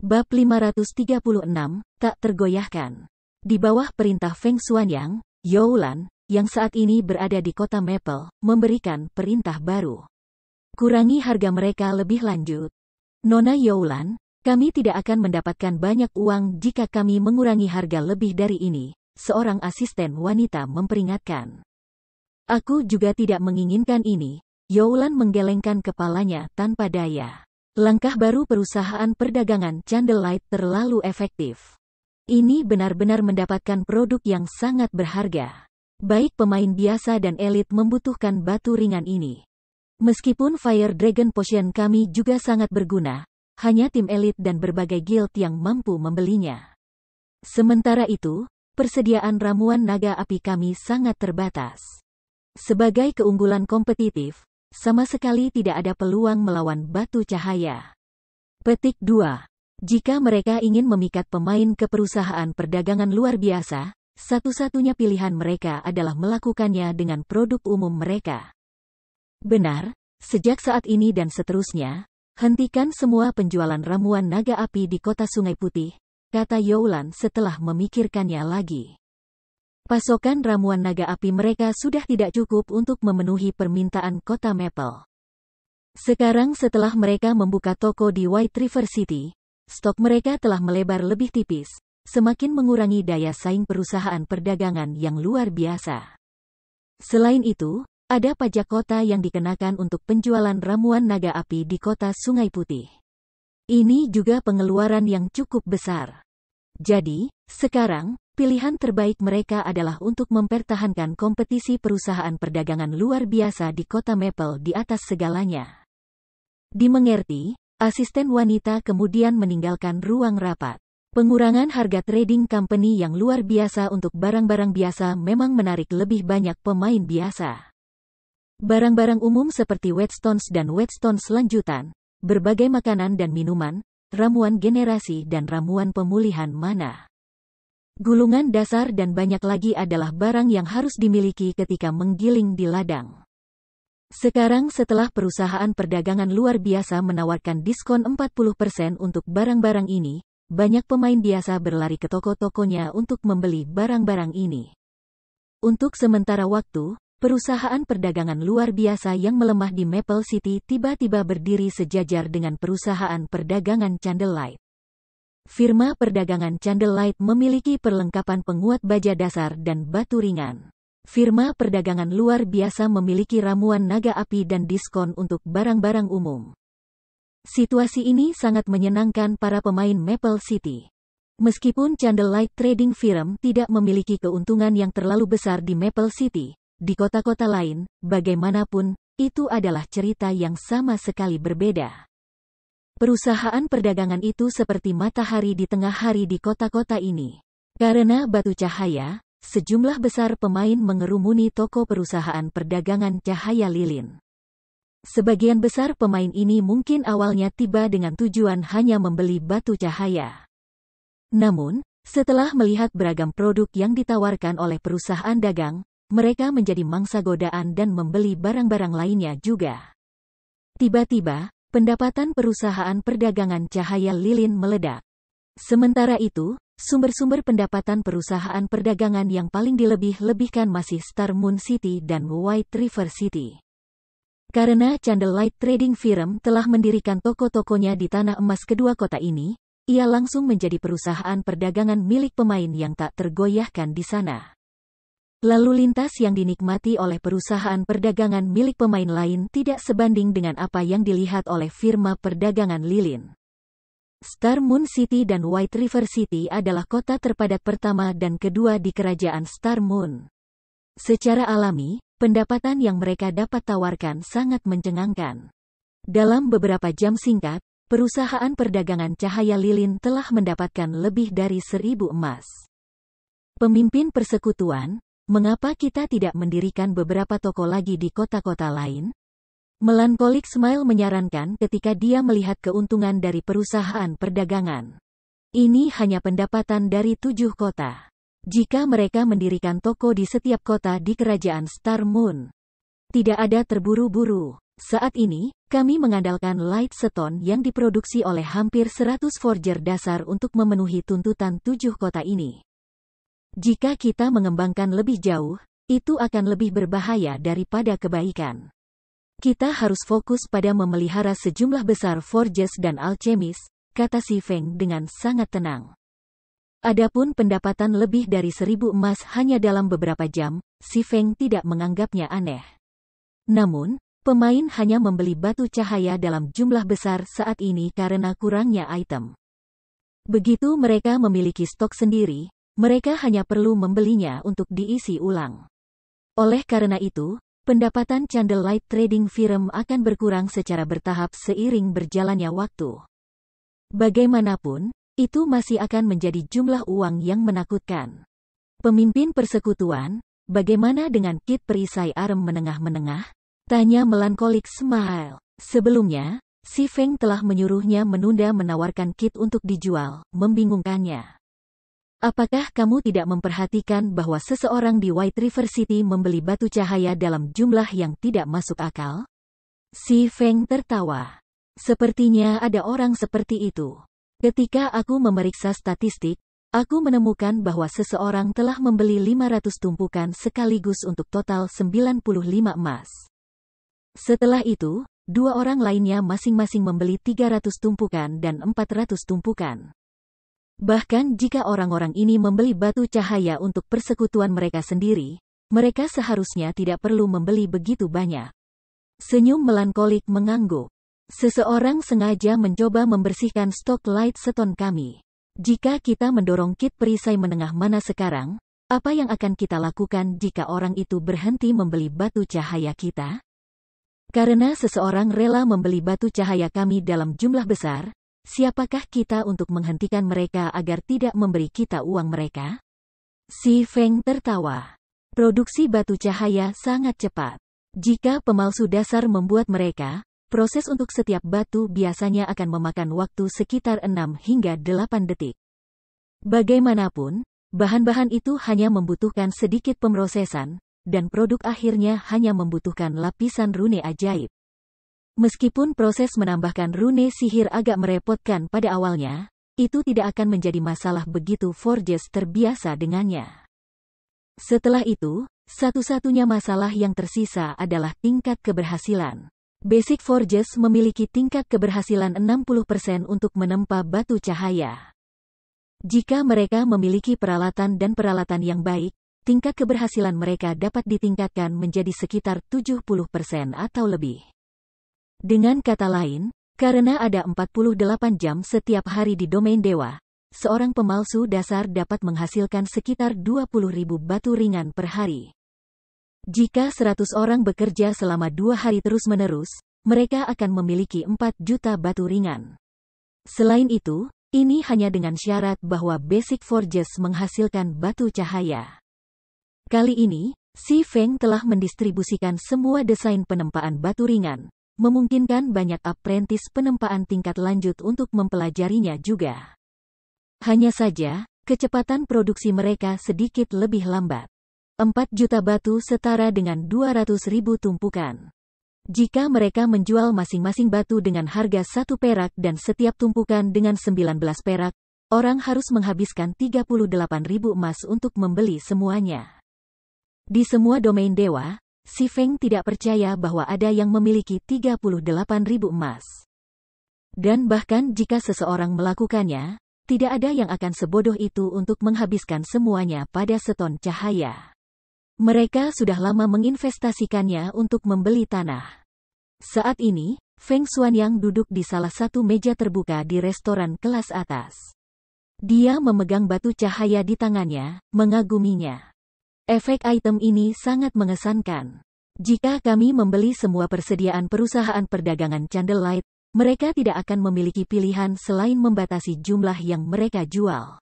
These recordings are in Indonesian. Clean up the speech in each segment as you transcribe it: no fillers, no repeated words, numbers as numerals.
Bab 536, tak tergoyahkan. Di bawah perintah Feng Xuanyang, Youlan, yang saat ini berada di kota Maple, memberikan perintah baru. Kurangi harga mereka lebih lanjut. Nona Youlan, kami tidak akan mendapatkan banyak uang jika kami mengurangi harga lebih dari ini, seorang asisten wanita memperingatkan. Aku juga tidak menginginkan ini, Youlan menggelengkan kepalanya tanpa daya. Langkah baru perusahaan perdagangan Candlelight terlalu efektif. Ini benar-benar mendapatkan produk yang sangat berharga. Baik pemain biasa dan elit membutuhkan batu ringan ini. Meskipun Fire Dragon Potion kami juga sangat berguna, hanya tim elit dan berbagai guild yang mampu membelinya. Sementara itu, persediaan ramuan naga api kami sangat terbatas. Sebagai keunggulan kompetitif, sama sekali tidak ada peluang melawan batu cahaya. Petik 2. Jika mereka ingin memikat pemain ke perusahaan perdagangan luar biasa, satu-satunya pilihan mereka adalah melakukannya dengan produk umum mereka. Benar, sejak saat ini dan seterusnya, hentikan semua penjualan ramuan naga api di kota Sungai Putih, kata Youlan setelah memikirkannya lagi. Pasokan ramuan naga api mereka sudah tidak cukup untuk memenuhi permintaan kota Maple. Sekarang setelah mereka membuka toko di White River City, stok mereka telah melebar lebih tipis, semakin mengurangi daya saing perusahaan perdagangan yang luar biasa. Selain itu, ada pajak kota yang dikenakan untuk penjualan ramuan naga api di kota Sungai Putih. Ini juga pengeluaran yang cukup besar. Jadi, sekarang, pilihan terbaik mereka adalah untuk mempertahankan kompetisi perusahaan perdagangan luar biasa di kota Maple di atas segalanya. Dimengerti, asisten wanita kemudian meninggalkan ruang rapat. Pengurangan harga trading company yang luar biasa untuk barang-barang biasa memang menarik lebih banyak pemain biasa. Barang-barang umum seperti whetstones dan whetstones lanjutan, berbagai makanan dan minuman, ramuan generasi dan ramuan pemulihan mana. Gulungan dasar dan banyak lagi adalah barang yang harus dimiliki ketika menggiling di ladang. Sekarang setelah perusahaan perdagangan luar biasa menawarkan diskon 40% untuk barang-barang ini, banyak pemain biasa berlari ke toko-tokonya untuk membeli barang-barang ini. Untuk sementara waktu, perusahaan perdagangan luar biasa yang melemah di Maple City tiba-tiba berdiri sejajar dengan perusahaan perdagangan Candlelight. Firma perdagangan Candlelight memiliki perlengkapan penguat baja dasar dan batu ringan. Firma perdagangan luar biasa memiliki ramuan naga api dan diskon untuk barang-barang umum. Situasi ini sangat menyenangkan para pemain Maple City. Meskipun Candlelight Trading Firm tidak memiliki keuntungan yang terlalu besar di Maple City, di kota-kota lain, bagaimanapun, itu adalah cerita yang sama sekali berbeda. Perusahaan perdagangan itu seperti matahari di tengah hari di kota-kota ini. Karena batu cahaya, sejumlah besar pemain mengerumuni toko perusahaan perdagangan cahaya lilin. Sebagian besar pemain ini mungkin awalnya tiba dengan tujuan hanya membeli batu cahaya. Namun, setelah melihat beragam produk yang ditawarkan oleh perusahaan dagang, mereka menjadi mangsa godaan dan membeli barang-barang lainnya juga. Tiba-tiba, pendapatan perusahaan perdagangan cahaya lilin meledak. Sementara itu, sumber-sumber pendapatan perusahaan perdagangan yang paling dilebih-lebihkan masih Star Moon City dan White River City. Karena Candlelight Trading Firm telah mendirikan toko-tokonya di tanah emas kedua kota ini, ia langsung menjadi perusahaan perdagangan milik pemain yang tak tergoyahkan di sana. Lalu lintas yang dinikmati oleh perusahaan perdagangan milik pemain lain tidak sebanding dengan apa yang dilihat oleh firma perdagangan lilin. Star Moon City dan White River City adalah kota terpadat pertama dan kedua di kerajaan Star Moon. Secara alami, pendapatan yang mereka dapat tawarkan sangat mencengangkan. Dalam beberapa jam singkat, perusahaan perdagangan cahaya lilin telah mendapatkan lebih dari 1.000 emas. Pemimpin persekutuan, mengapa kita tidak mendirikan beberapa toko lagi di kota-kota lain? Melancholic Smile menyarankan ketika dia melihat keuntungan dari perusahaan perdagangan. Ini hanya pendapatan dari 7 kota. Jika mereka mendirikan toko di setiap kota di kerajaan Star Moon, tidak ada terburu-buru. Saat ini, kami mengandalkan Lightstone yang diproduksi oleh hampir 100 forger dasar untuk memenuhi tuntutan 7 kota ini. Jika kita mengembangkan lebih jauh, itu akan lebih berbahaya daripada kebaikan. Kita harus fokus pada memelihara sejumlah besar forges dan alchemis, kata Si Feng dengan sangat tenang. Adapun pendapatan lebih dari 1.000 emas hanya dalam beberapa jam, Si Feng tidak menganggapnya aneh. Namun, pemain hanya membeli batu cahaya dalam jumlah besar saat ini karena kurangnya item. Begitu mereka memiliki stok sendiri, mereka hanya perlu membelinya untuk diisi ulang. Oleh karena itu, pendapatan Candlelight Trading Firm akan berkurang secara bertahap seiring berjalannya waktu. Bagaimanapun, itu masih akan menjadi jumlah uang yang menakutkan. Pemimpin persekutuan, bagaimana dengan kit perisai arem menengah-menengah? Tanya Melancholic Smile. Sebelumnya, Si Feng telah menyuruhnya menunda menawarkan kit untuk dijual, membingungkannya. Apakah kamu tidak memperhatikan bahwa seseorang di White River City membeli batu cahaya dalam jumlah yang tidak masuk akal? Si Feng tertawa. Sepertinya ada orang seperti itu. Ketika aku memeriksa statistik, aku menemukan bahwa seseorang telah membeli 500 tumpukan sekaligus untuk total 95 emas. Setelah itu, 2 orang lainnya masing-masing membeli 300 tumpukan dan 400 tumpukan. Bahkan jika orang-orang ini membeli batu cahaya untuk persekutuan mereka sendiri, mereka seharusnya tidak perlu membeli begitu banyak. Senyum melankolik mengangguk. Seseorang sengaja mencoba membersihkan stok Lightstone kami. Jika kita mendorong kit perisai menengah mana sekarang, apa yang akan kita lakukan jika orang itu berhenti membeli batu cahaya kita? Karena seseorang rela membeli batu cahaya kami dalam jumlah besar, siapakah kita untuk menghentikan mereka agar tidak memberi kita uang mereka? Si Feng tertawa. Produksi batu cahaya sangat cepat. Jika pemalsu dasar membuat mereka, proses untuk setiap batu biasanya akan memakan waktu sekitar 6 hingga 8 detik. Bagaimanapun, bahan-bahan itu hanya membutuhkan sedikit pemrosesan, dan produk akhirnya hanya membutuhkan lapisan rune ajaib. Meskipun proses menambahkan rune sihir agak merepotkan pada awalnya, itu tidak akan menjadi masalah begitu forges terbiasa dengannya. Setelah itu, satu-satunya masalah yang tersisa adalah tingkat keberhasilan. Basic Forges memiliki tingkat keberhasilan 60% untuk menempa batu cahaya. Jika mereka memiliki peralatan dan peralatan yang baik, tingkat keberhasilan mereka dapat ditingkatkan menjadi sekitar 70% atau lebih. Dengan kata lain, karena ada 48 jam setiap hari di domain dewa, seorang pemalsu dasar dapat menghasilkan sekitar 20.000 batu ringan per hari. Jika 100 orang bekerja selama 2 hari terus-menerus, mereka akan memiliki 4 juta batu ringan. Selain itu, ini hanya dengan syarat bahwa Basic Forges menghasilkan batu cahaya. Kali ini, Si Feng telah mendistribusikan semua desain penempaan batu ringan, memungkinkan banyak apprentice penempaan tingkat lanjut untuk mempelajarinya juga. Hanya saja, kecepatan produksi mereka sedikit lebih lambat. 4 juta batu setara dengan 200.000 tumpukan. Jika mereka menjual masing-masing batu dengan harga 1 perak dan setiap tumpukan dengan 19 perak, orang harus menghabiskan 38.000 emas untuk membeli semuanya. Di semua domain dewa, Si Feng tidak percaya bahwa ada yang memiliki 38.000 emas. Dan bahkan jika seseorang melakukannya, tidak ada yang akan sebodoh itu untuk menghabiskan semuanya pada seton cahaya. Mereka sudah lama menginvestasikannya untuk membeli tanah. Saat ini, Feng Xuanyang duduk di salah satu meja terbuka di restoran kelas atas. Dia memegang batu cahaya di tangannya, mengaguminya. Efek item ini sangat mengesankan. Jika kami membeli semua persediaan perusahaan perdagangan Candlelight, mereka tidak akan memiliki pilihan selain membatasi jumlah yang mereka jual.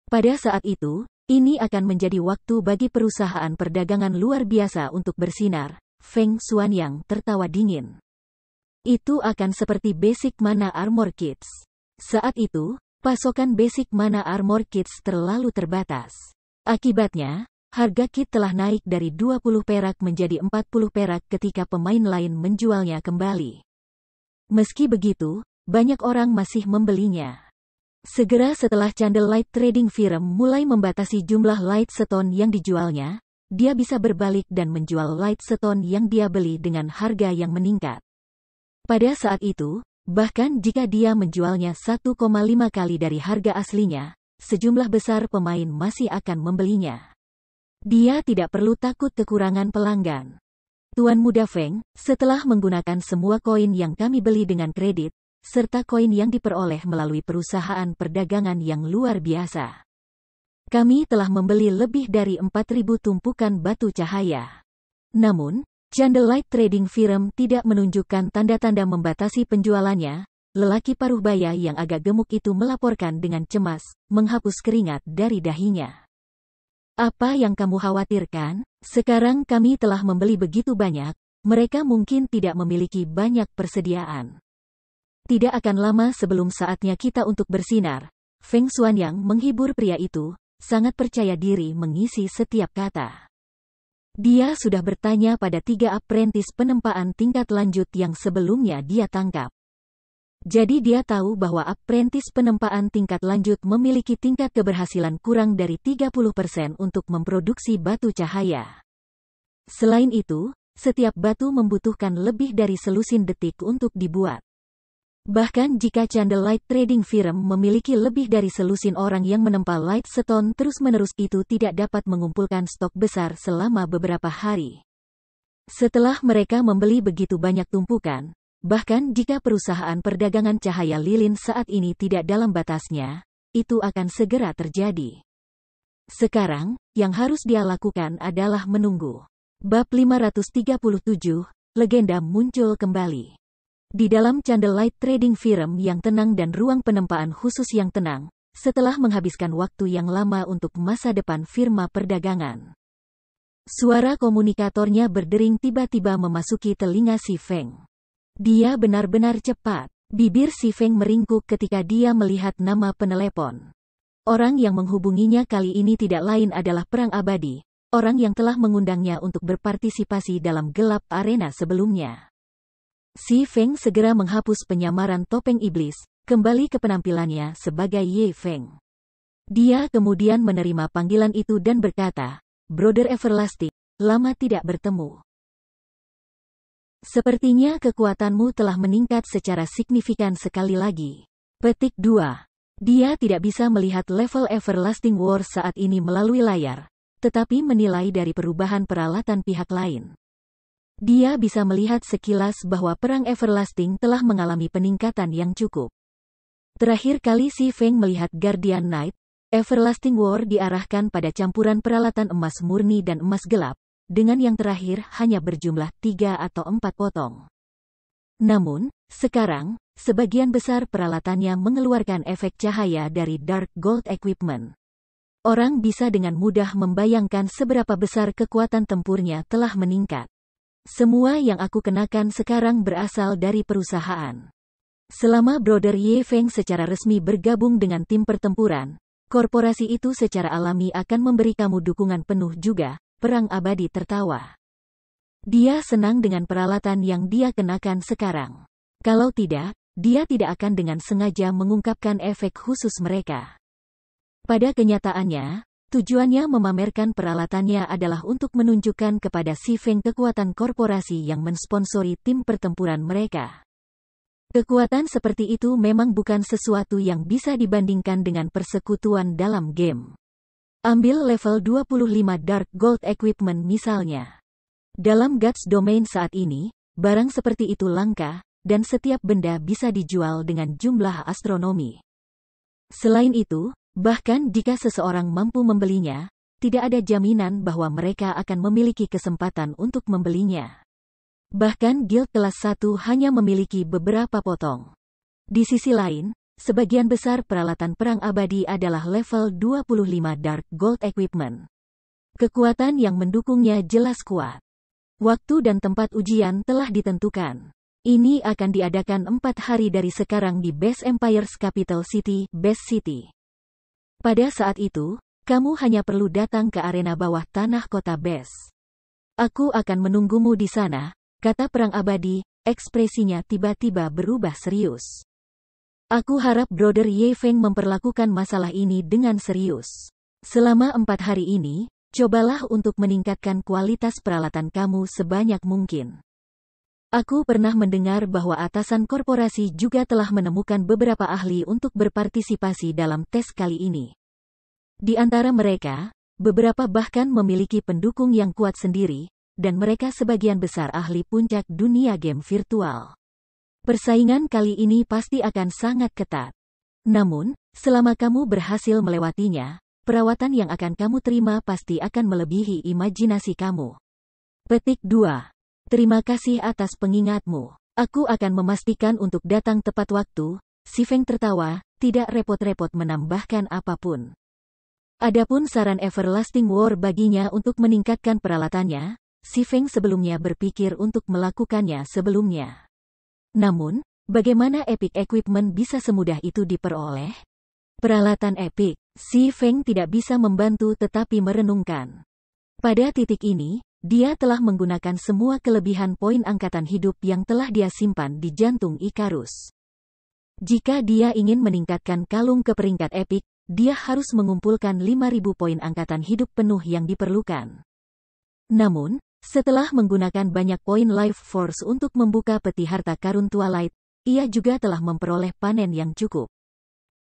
Pada saat itu, ini akan menjadi waktu bagi perusahaan perdagangan luar biasa untuk bersinar. Feng Xuanyang tertawa dingin. Itu akan seperti Basic Mana Armor Kits. Saat itu, pasokan Basic Mana Armor Kits terlalu terbatas. Akibatnya, harga kit telah naik dari 20 perak menjadi 40 perak ketika pemain lain menjualnya kembali. Meski begitu, banyak orang masih membelinya. Segera setelah Candlelight Trading Firm mulai membatasi jumlah Lightstone yang dijualnya, dia bisa berbalik dan menjual Lightstone yang dia beli dengan harga yang meningkat. Pada saat itu, bahkan jika dia menjualnya 1,5 kali dari harga aslinya, sejumlah besar pemain masih akan membelinya. Dia tidak perlu takut kekurangan pelanggan. Tuan Muda Feng, setelah menggunakan semua koin yang kami beli dengan kredit, serta koin yang diperoleh melalui perusahaan perdagangan yang luar biasa, kami telah membeli lebih dari 4.000 tumpukan batu cahaya. Namun, Candlelight Trading Firm tidak menunjukkan tanda-tanda membatasi penjualannya. Lelaki paruh baya yang agak gemuk itu melaporkan dengan cemas, menghapus keringat dari dahinya. Apa yang kamu khawatirkan? Sekarang kami telah membeli begitu banyak, mereka mungkin tidak memiliki banyak persediaan. Tidak akan lama sebelum saatnya kita untuk bersinar. Feng Xuanyang menghibur pria itu, sangat percaya diri mengisi setiap kata. Dia sudah bertanya pada 3 apprentice penempaan tingkat lanjut yang sebelumnya dia tangkap. Jadi dia tahu bahwa apprentice penempaan tingkat lanjut memiliki tingkat keberhasilan kurang dari 30% untuk memproduksi batu cahaya. Selain itu, setiap batu membutuhkan lebih dari selusin detik untuk dibuat. Bahkan jika Candlelight Trading Firm memiliki lebih dari selusin orang yang menempa Lightstone terus-menerus, itu tidak dapat mengumpulkan stok besar selama beberapa hari. Setelah mereka membeli begitu banyak tumpukan, bahkan jika perusahaan perdagangan cahaya lilin saat ini tidak dalam batasnya, itu akan segera terjadi. Sekarang, yang harus dia lakukan adalah menunggu. Bab 537, Legenda muncul kembali. Di dalam Candlelight Trading Firm yang tenang dan ruang penempaan khusus yang tenang, setelah menghabiskan waktu yang lama untuk masa depan firma perdagangan, suara komunikatornya berdering tiba-tiba memasuki telinga si Feng. Dia benar-benar cepat. Bibir si Feng meringkuk ketika dia melihat nama penelepon. Orang yang menghubunginya kali ini tidak lain adalah Perang Abadi, orang yang telah mengundangnya untuk berpartisipasi dalam gelap arena sebelumnya. Si Feng segera menghapus penyamaran topeng iblis, kembali ke penampilannya sebagai Ye Feng. Dia kemudian menerima panggilan itu dan berkata, "Brother Everlasting, lama tidak bertemu. Sepertinya kekuatanmu telah meningkat secara signifikan sekali lagi." Petik 2. Dia tidak bisa melihat level Everlasting War saat ini melalui layar, tetapi menilai dari perubahan peralatan pihak lain. Dia bisa melihat sekilas bahwa perang Everlasting telah mengalami peningkatan yang cukup. Terakhir kali si Feng melihat Guardian Knight, Everlasting War diarahkan pada campuran peralatan emas murni dan emas gelap, dengan yang terakhir hanya berjumlah 3 atau 4 potong. Namun, sekarang, sebagian besar peralatannya mengeluarkan efek cahaya dari Dark Gold Equipment. Orang bisa dengan mudah membayangkan seberapa besar kekuatan tempurnya telah meningkat. Semua yang aku kenakan sekarang berasal dari perusahaan. Selama Brother Ye Feng secara resmi bergabung dengan tim pertempuran, korporasi itu secara alami akan memberi kamu dukungan penuh juga. Perang Abadi tertawa. Dia senang dengan peralatan yang dia kenakan sekarang. Kalau tidak, dia tidak akan dengan sengaja mengungkapkan efek khusus mereka. Pada kenyataannya, tujuannya memamerkan peralatannya adalah untuk menunjukkan kepada si Feng kekuatan korporasi yang mensponsori tim pertempuran mereka. Kekuatan seperti itu memang bukan sesuatu yang bisa dibandingkan dengan persekutuan dalam game. Ambil level 25 Dark Gold Equipment misalnya. Dalam Gods Domain saat ini, barang seperti itu langka, dan setiap benda bisa dijual dengan jumlah astronomi. Selain itu, bahkan jika seseorang mampu membelinya, tidak ada jaminan bahwa mereka akan memiliki kesempatan untuk membelinya. Bahkan guild kelas 1 hanya memiliki beberapa potong. Di sisi lain, sebagian besar peralatan perang abadi adalah level 25 Dark Gold Equipment. Kekuatan yang mendukungnya jelas kuat. Waktu dan tempat ujian telah ditentukan. Ini akan diadakan 4 hari dari sekarang di Base Empire's Capital City, Base City. Pada saat itu, Kamu hanya perlu datang ke arena bawah tanah kota Bes. Aku akan menunggumu di sana, kata perang abadi, ekspresinya tiba-tiba berubah serius. Aku harap Brother Ye Feng memperlakukan masalah ini dengan serius. Selama 4 hari ini, cobalah untuk meningkatkan kualitas peralatan kamu sebanyak mungkin. Aku pernah mendengar bahwa atasan korporasi juga telah menemukan beberapa ahli untuk berpartisipasi dalam tes kali ini. Di antara mereka, beberapa bahkan memiliki pendukung yang kuat sendiri, dan mereka sebagian besar ahli puncak dunia game virtual. Persaingan kali ini pasti akan sangat ketat. Namun, selama kamu berhasil melewatinya, perawatan yang akan kamu terima pasti akan melebihi imajinasi kamu. Petik 2. Terima kasih atas pengingatmu. Aku akan memastikan untuk datang tepat waktu. Si Feng tertawa, tidak repot-repot menambahkan apapun. Adapun saran Everlasting War baginya untuk meningkatkan peralatannya, si Feng sebelumnya berpikir untuk melakukannya sebelumnya. Namun, bagaimana Epic Equipment bisa semudah itu diperoleh? Peralatan Epic, si Feng tidak bisa membantu tetapi merenungkan. Pada titik ini, dia telah menggunakan semua kelebihan poin angkatan hidup yang telah dia simpan di jantung Ikarus. Jika dia ingin meningkatkan kalung ke peringkat Epic, dia harus mengumpulkan 5.000 poin angkatan hidup penuh yang diperlukan. Namun, setelah menggunakan banyak poin Life Force untuk membuka peti harta karun Twilight, ia juga telah memperoleh panen yang cukup.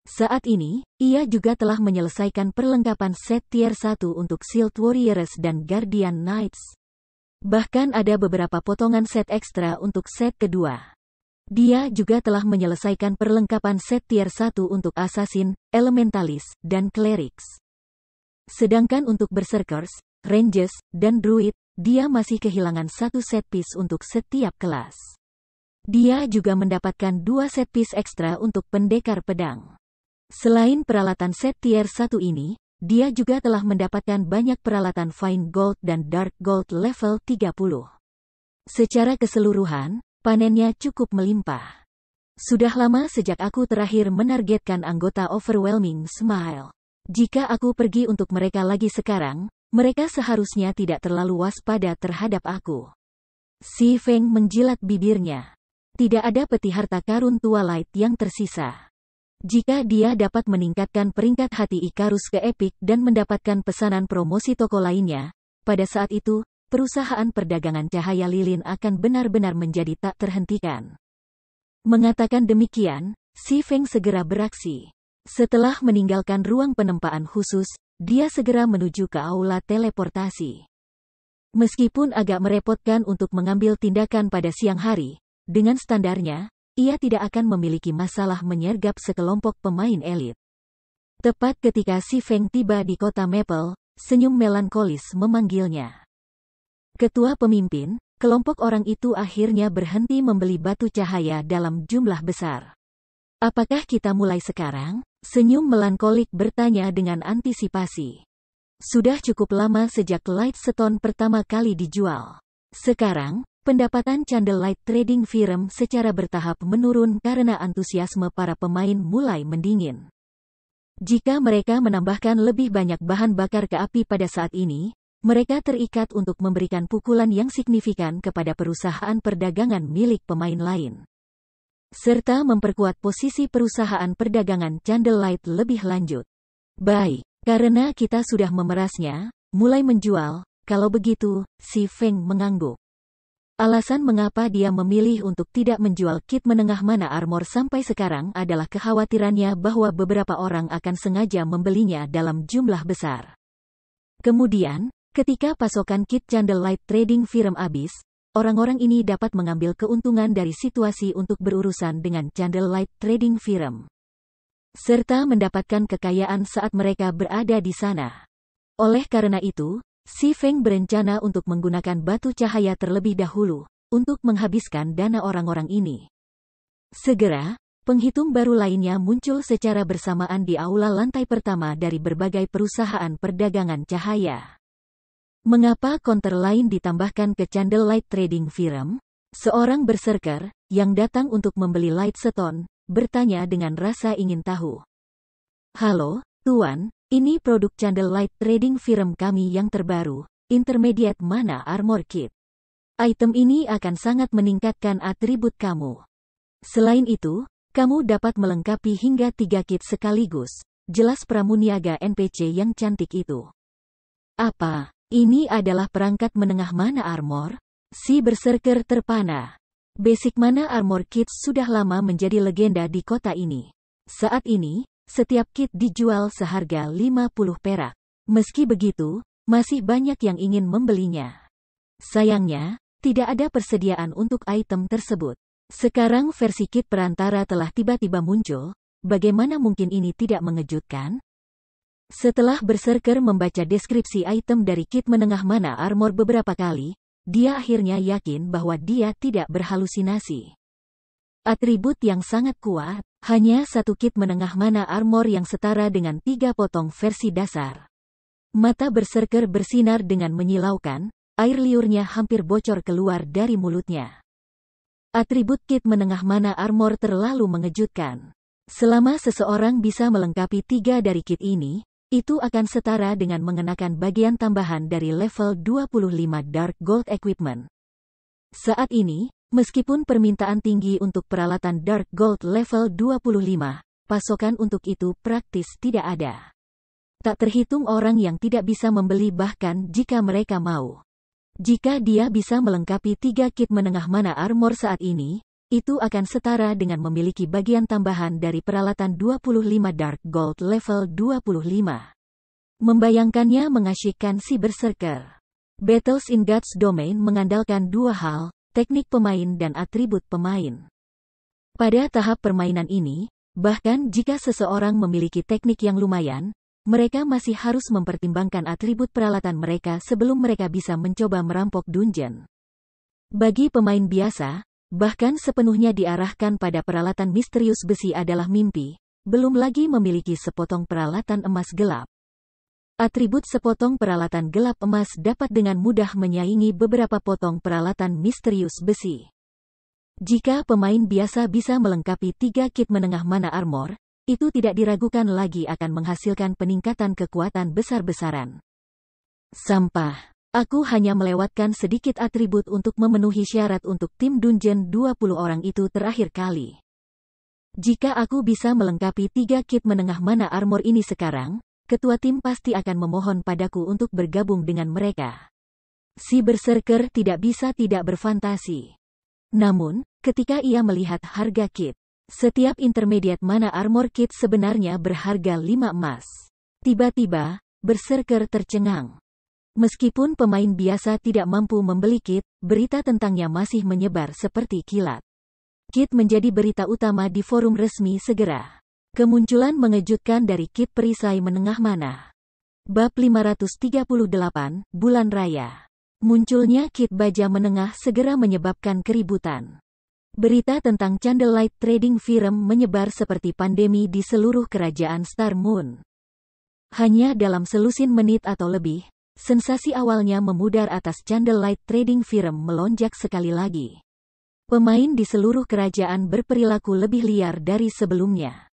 Saat ini, ia juga telah menyelesaikan perlengkapan set tier 1 untuk Shield Warriors dan Guardian Knights. Bahkan ada beberapa potongan set ekstra untuk set kedua. Dia juga telah menyelesaikan perlengkapan set tier 1 untuk Assassin, Elementalis, dan Clerics. Sedangkan untuk Berserkers, Ranges, dan Druid, dia masih kehilangan 1 set piece untuk setiap kelas. Dia juga mendapatkan 2 set piece ekstra untuk Pendekar Pedang. Selain peralatan set tier 1 ini, dia juga telah mendapatkan banyak peralatan Fine Gold dan Dark Gold level 30. Secara keseluruhan, panennya cukup melimpah. Sudah lama sejak aku terakhir menargetkan anggota Overwhelming Smile. Jika aku pergi untuk mereka lagi sekarang, mereka seharusnya tidak terlalu waspada terhadap aku. Si Feng menjilat bibirnya. Tidak ada peti harta karun Twilight yang tersisa. Jika dia dapat meningkatkan peringkat hati Ikarus ke Epic dan mendapatkan pesanan promosi toko lainnya, pada saat itu, perusahaan perdagangan cahaya lilin akan benar-benar menjadi tak terhentikan. Mengatakan demikian, si Feng segera beraksi. Setelah meninggalkan ruang penempaan khusus, dia segera menuju ke aula teleportasi. Meskipun agak merepotkan untuk mengambil tindakan pada siang hari, dengan standarnya, ia tidak akan memiliki masalah menyergap sekelompok pemain elit. Tepat ketika si Feng tiba di kota Maple, senyum melankolis memanggilnya. Ketua pemimpin, kelompok orang itu akhirnya berhenti membeli batu cahaya dalam jumlah besar. Apakah kita mulai sekarang? Senyum melankolik bertanya dengan antisipasi. Sudah cukup lama sejak Light Stone pertama kali dijual. Sekarang, pendapatan Candlelight Trading Firm secara bertahap menurun karena antusiasme para pemain mulai mendingin. Jika mereka menambahkan lebih banyak bahan bakar ke api pada saat ini, mereka terikat untuk memberikan pukulan yang signifikan kepada perusahaan perdagangan milik pemain lain. Serta memperkuat posisi perusahaan perdagangan Candlelight lebih lanjut. Baik, karena kita sudah memerasnya, mulai menjual, kalau begitu, si Feng mengangguk. Alasan mengapa dia memilih untuk tidak menjual kit menengah mana armor sampai sekarang adalah kekhawatirannya bahwa beberapa orang akan sengaja membelinya dalam jumlah besar. Kemudian, ketika pasokan kit Candlelight Trading Firm habis, orang-orang ini dapat mengambil keuntungan dari situasi untuk berurusan dengan Candlelight Trading Firm. Serta mendapatkan kekayaan saat mereka berada di sana. Oleh karena itu, si Feng berencana untuk menggunakan batu cahaya terlebih dahulu, untuk menghabiskan dana orang-orang ini. Segera, penghitung baru lainnya muncul secara bersamaan di aula lantai pertama dari berbagai perusahaan perdagangan cahaya. Mengapa konter lain ditambahkan ke Candlelight Trading Firm? Seorang berserker, yang datang untuk membeli Light Stone, bertanya dengan rasa ingin tahu. Halo, Tuan, Ini produk Candlelight Trading Firm kami yang terbaru, Intermediate Mana Armor Kit. Item ini akan sangat meningkatkan atribut kamu. Selain itu, kamu dapat melengkapi hingga 3 kit sekaligus. Jelas pramuniaga NPC yang cantik itu. Apa? Ini adalah perangkat menengah Mana Armor? Si Berserker terpana. Basic Mana Armor Kit sudah lama menjadi legenda di kota ini. Saat ini, setiap kit dijual seharga 50 perak. Meski begitu, masih banyak yang ingin membelinya. Sayangnya, tidak ada persediaan untuk item tersebut. Sekarang versi kit perantara telah tiba-tiba muncul, bagaimana mungkin ini tidak mengejutkan? Setelah Berserker membaca deskripsi item dari kit menengah Mana Armor beberapa kali, dia akhirnya yakin bahwa dia tidak berhalusinasi. Atribut yang sangat kuat, hanya satu kit menengah Mana Armor yang setara dengan 3 potong versi dasar. Mata Berserker bersinar dengan menyilaukan, air liurnya hampir bocor keluar dari mulutnya. Atribut kit menengah Mana Armor terlalu mengejutkan. Selama seseorang bisa melengkapi 3 dari kit ini, itu akan setara dengan mengenakan bagian tambahan dari level 25 Dark Gold Equipment. Saat ini, meskipun permintaan tinggi untuk peralatan Dark Gold level 25, pasokan untuk itu praktis tidak ada. Tak terhitung orang yang tidak bisa membeli bahkan jika mereka mau. Jika dia bisa melengkapi 3 kit menengah Mana Armor saat ini, itu akan setara dengan memiliki bagian tambahan dari peralatan 25 Dark Gold level 25. Membayangkannya mengasyikkan si Berserker. Battles in God's Domain mengandalkan 2 hal, teknik pemain dan atribut pemain. Pada tahap permainan ini, bahkan jika seseorang memiliki teknik yang lumayan, mereka masih harus mempertimbangkan atribut peralatan mereka sebelum mereka bisa mencoba merampok dungeon. Bagi pemain biasa, bahkan sepenuhnya diarahkan pada peralatan misterius besi adalah mimpi, belum lagi memiliki sepotong peralatan emas gelap. Atribut sepotong peralatan gelap emas dapat dengan mudah menyaingi beberapa potong peralatan misterius besi. Jika pemain biasa bisa melengkapi 3 kit menengah Mana Armor, itu tidak diragukan lagi akan menghasilkan peningkatan kekuatan besar-besaran. Sampah. Aku hanya melewatkan sedikit atribut untuk memenuhi syarat untuk tim dungeon 20 orang itu terakhir kali. Jika aku bisa melengkapi 3 kit menengah Mana Armor ini sekarang, ketua tim pasti akan memohon padaku untuk bergabung dengan mereka. Si Berserker tidak bisa tidak berfantasi. Namun, ketika ia melihat harga kit, setiap Intermediate Mana Armor Kit sebenarnya berharga 5 emas. Tiba-tiba, Berserker tercengang. Meskipun pemain biasa tidak mampu membeli kit, berita tentangnya masih menyebar seperti kilat. Kit menjadi berita utama di forum resmi segera. Kemunculan mengejutkan dari kit perisai menengah Mana. Bab 538, Bulan Raya. Munculnya kit baja menengah segera menyebabkan keributan. Berita tentang Candlelight Trading Firm menyebar seperti pandemi di seluruh kerajaan Star Moon. Hanya dalam selusin menit atau lebih, sensasi awalnya memudar atas Candlelight Trading Firm melonjak sekali lagi. Pemain di seluruh kerajaan berperilaku lebih liar dari sebelumnya.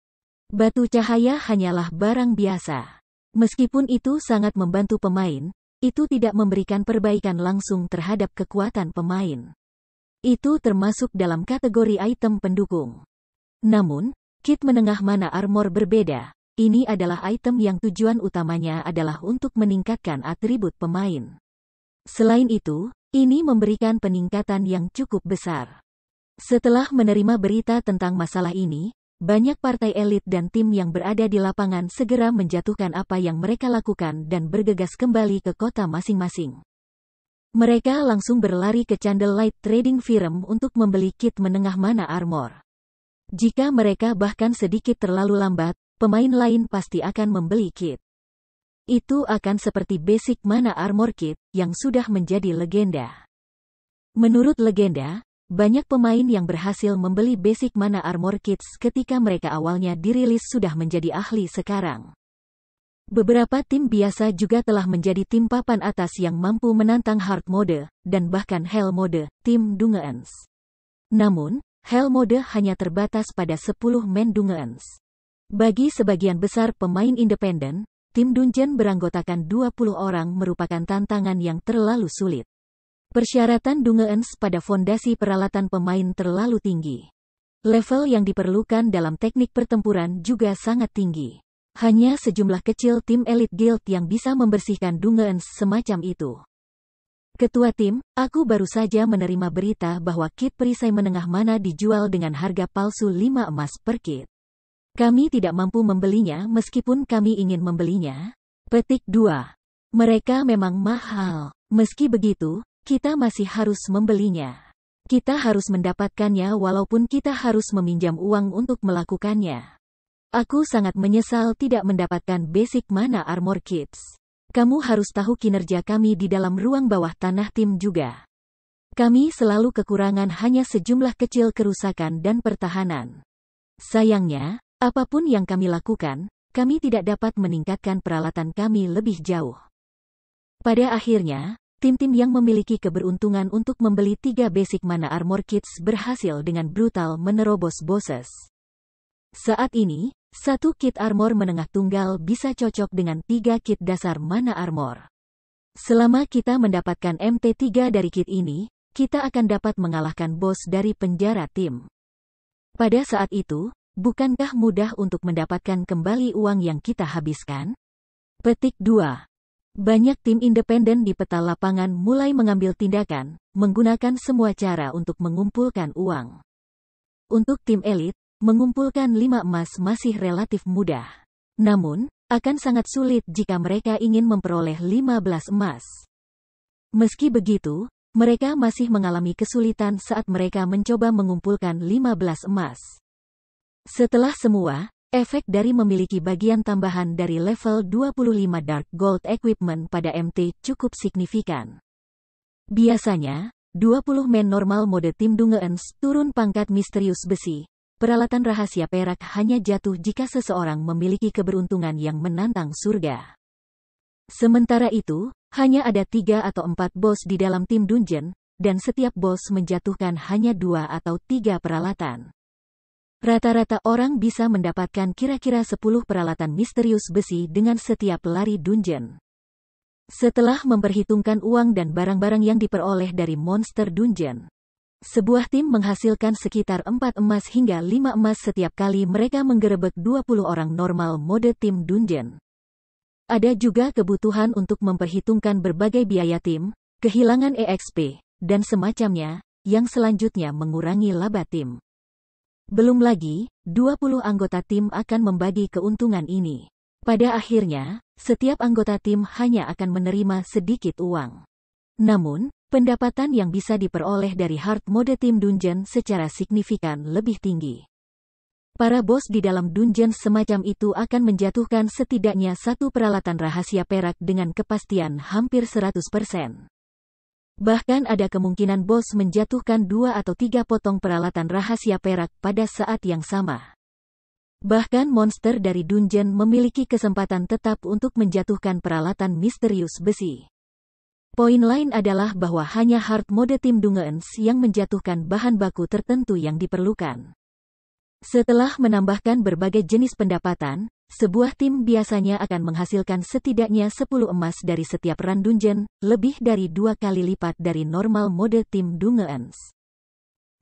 Batu cahaya hanyalah barang biasa. Meskipun itu sangat membantu pemain, itu tidak memberikan perbaikan langsung terhadap kekuatan pemain. Itu termasuk dalam kategori item pendukung. Namun, kit menengah Mana Armor berbeda. Ini adalah item yang tujuan utamanya adalah untuk meningkatkan atribut pemain. Selain itu, ini memberikan peningkatan yang cukup besar. Setelah menerima berita tentang masalah ini, banyak partai elit dan tim yang berada di lapangan segera menjatuhkan apa yang mereka lakukan dan bergegas kembali ke kota masing-masing. Mereka langsung berlari ke Candlelight Trading Firm untuk membeli kit menengah Mana Armor. Jika mereka bahkan sedikit terlalu lambat, pemain lain pasti akan membeli kit. Itu akan seperti Basic Mana Armor Kit, yang sudah menjadi legenda. Menurut legenda, banyak pemain yang berhasil membeli Basic Mana Armor Kits ketika mereka awalnya dirilis sudah menjadi ahli sekarang. Beberapa tim biasa juga telah menjadi tim papan atas yang mampu menantang Hard Mode, dan bahkan Hell Mode, tim Dungeons. Namun, Hell Mode hanya terbatas pada 10 main Dungeons. Bagi sebagian besar pemain independen, tim Dungeon beranggotakan 20 orang merupakan tantangan yang terlalu sulit. Persyaratan Dungeons pada fondasi peralatan pemain terlalu tinggi. Level yang diperlukan dalam teknik pertempuran juga sangat tinggi. Hanya sejumlah kecil tim Elite Guild yang bisa membersihkan Dungeons semacam itu. Ketua tim, aku baru saja menerima berita bahwa kit perisai menengah mana dijual dengan harga palsu 5 emas per kit. Kami tidak mampu membelinya meskipun kami ingin membelinya. Petik 2. Mereka memang mahal. Meski begitu, kita masih harus membelinya. Kita harus mendapatkannya walaupun kita harus meminjam uang untuk melakukannya. Aku sangat menyesal tidak mendapatkan basic mana armor kits. Kamu harus tahu kinerja kami di dalam ruang bawah tanah tim juga. Kami selalu kekurangan hanya sejumlah kecil kerusakan dan pertahanan. Sayangnya, apapun yang kami lakukan, kami tidak dapat meningkatkan peralatan kami lebih jauh. Pada akhirnya, tim-tim yang memiliki keberuntungan untuk membeli 3 basic mana armor kits berhasil dengan brutal menerobos bosses. Saat ini, 1 kit armor menengah tunggal bisa cocok dengan 3 kit dasar mana armor. Selama kita mendapatkan MT3 dari kit ini, kita akan dapat mengalahkan bos dari penjara tim. Pada saat itu, bukankah mudah untuk mendapatkan kembali uang yang kita habiskan? Petik 2. Banyak tim independen di peta lapangan mulai mengambil tindakan, menggunakan semua cara untuk mengumpulkan uang. Untuk tim elit, mengumpulkan 5 emas masih relatif mudah. Namun, akan sangat sulit jika mereka ingin memperoleh 15 emas. Meski begitu, mereka masih mengalami kesulitan saat mereka mencoba mengumpulkan 15 emas. Setelah semua, efek dari memiliki bagian tambahan dari level 25 Dark Gold Equipment pada MT cukup signifikan. Biasanya, 20 men normal mode tim Dungeons turun pangkat misterius besi. Peralatan rahasia perak hanya jatuh jika seseorang memiliki keberuntungan yang menantang surga. Sementara itu, hanya ada 3 atau 4 bos di dalam tim dungeon, dan setiap bos menjatuhkan hanya 2 atau 3 peralatan. Rata-rata orang bisa mendapatkan kira-kira 10 peralatan misterius besi dengan setiap lari dungeon. Setelah memperhitungkan uang dan barang-barang yang diperoleh dari monster dungeon, sebuah tim menghasilkan sekitar 4 emas hingga 5 emas setiap kali mereka menggerebek 20 orang normal mode tim dungeon. Ada juga kebutuhan untuk memperhitungkan berbagai biaya tim, kehilangan EXP, dan semacamnya, yang selanjutnya mengurangi laba tim. Belum lagi, 20 anggota tim akan membagi keuntungan ini. Pada akhirnya, setiap anggota tim hanya akan menerima sedikit uang. Namun, pendapatan yang bisa diperoleh dari hard mode tim dungeon secara signifikan lebih tinggi. Para bos di dalam dungeon semacam itu akan menjatuhkan setidaknya 1 peralatan rahasia perak dengan kepastian hampir 100%. Bahkan ada kemungkinan bos menjatuhkan 2 atau 3 potong peralatan rahasia perak pada saat yang sama. Bahkan monster dari dungeon memiliki kesempatan tetap untuk menjatuhkan peralatan misterius besi. Poin lain adalah bahwa hanya hard mode tim Dungeons yang menjatuhkan bahan baku tertentu yang diperlukan. Setelah menambahkan berbagai jenis pendapatan, sebuah tim biasanya akan menghasilkan setidaknya 10 emas dari setiap run dungeon, lebih dari 2 kali lipat dari normal mode tim Dungeons.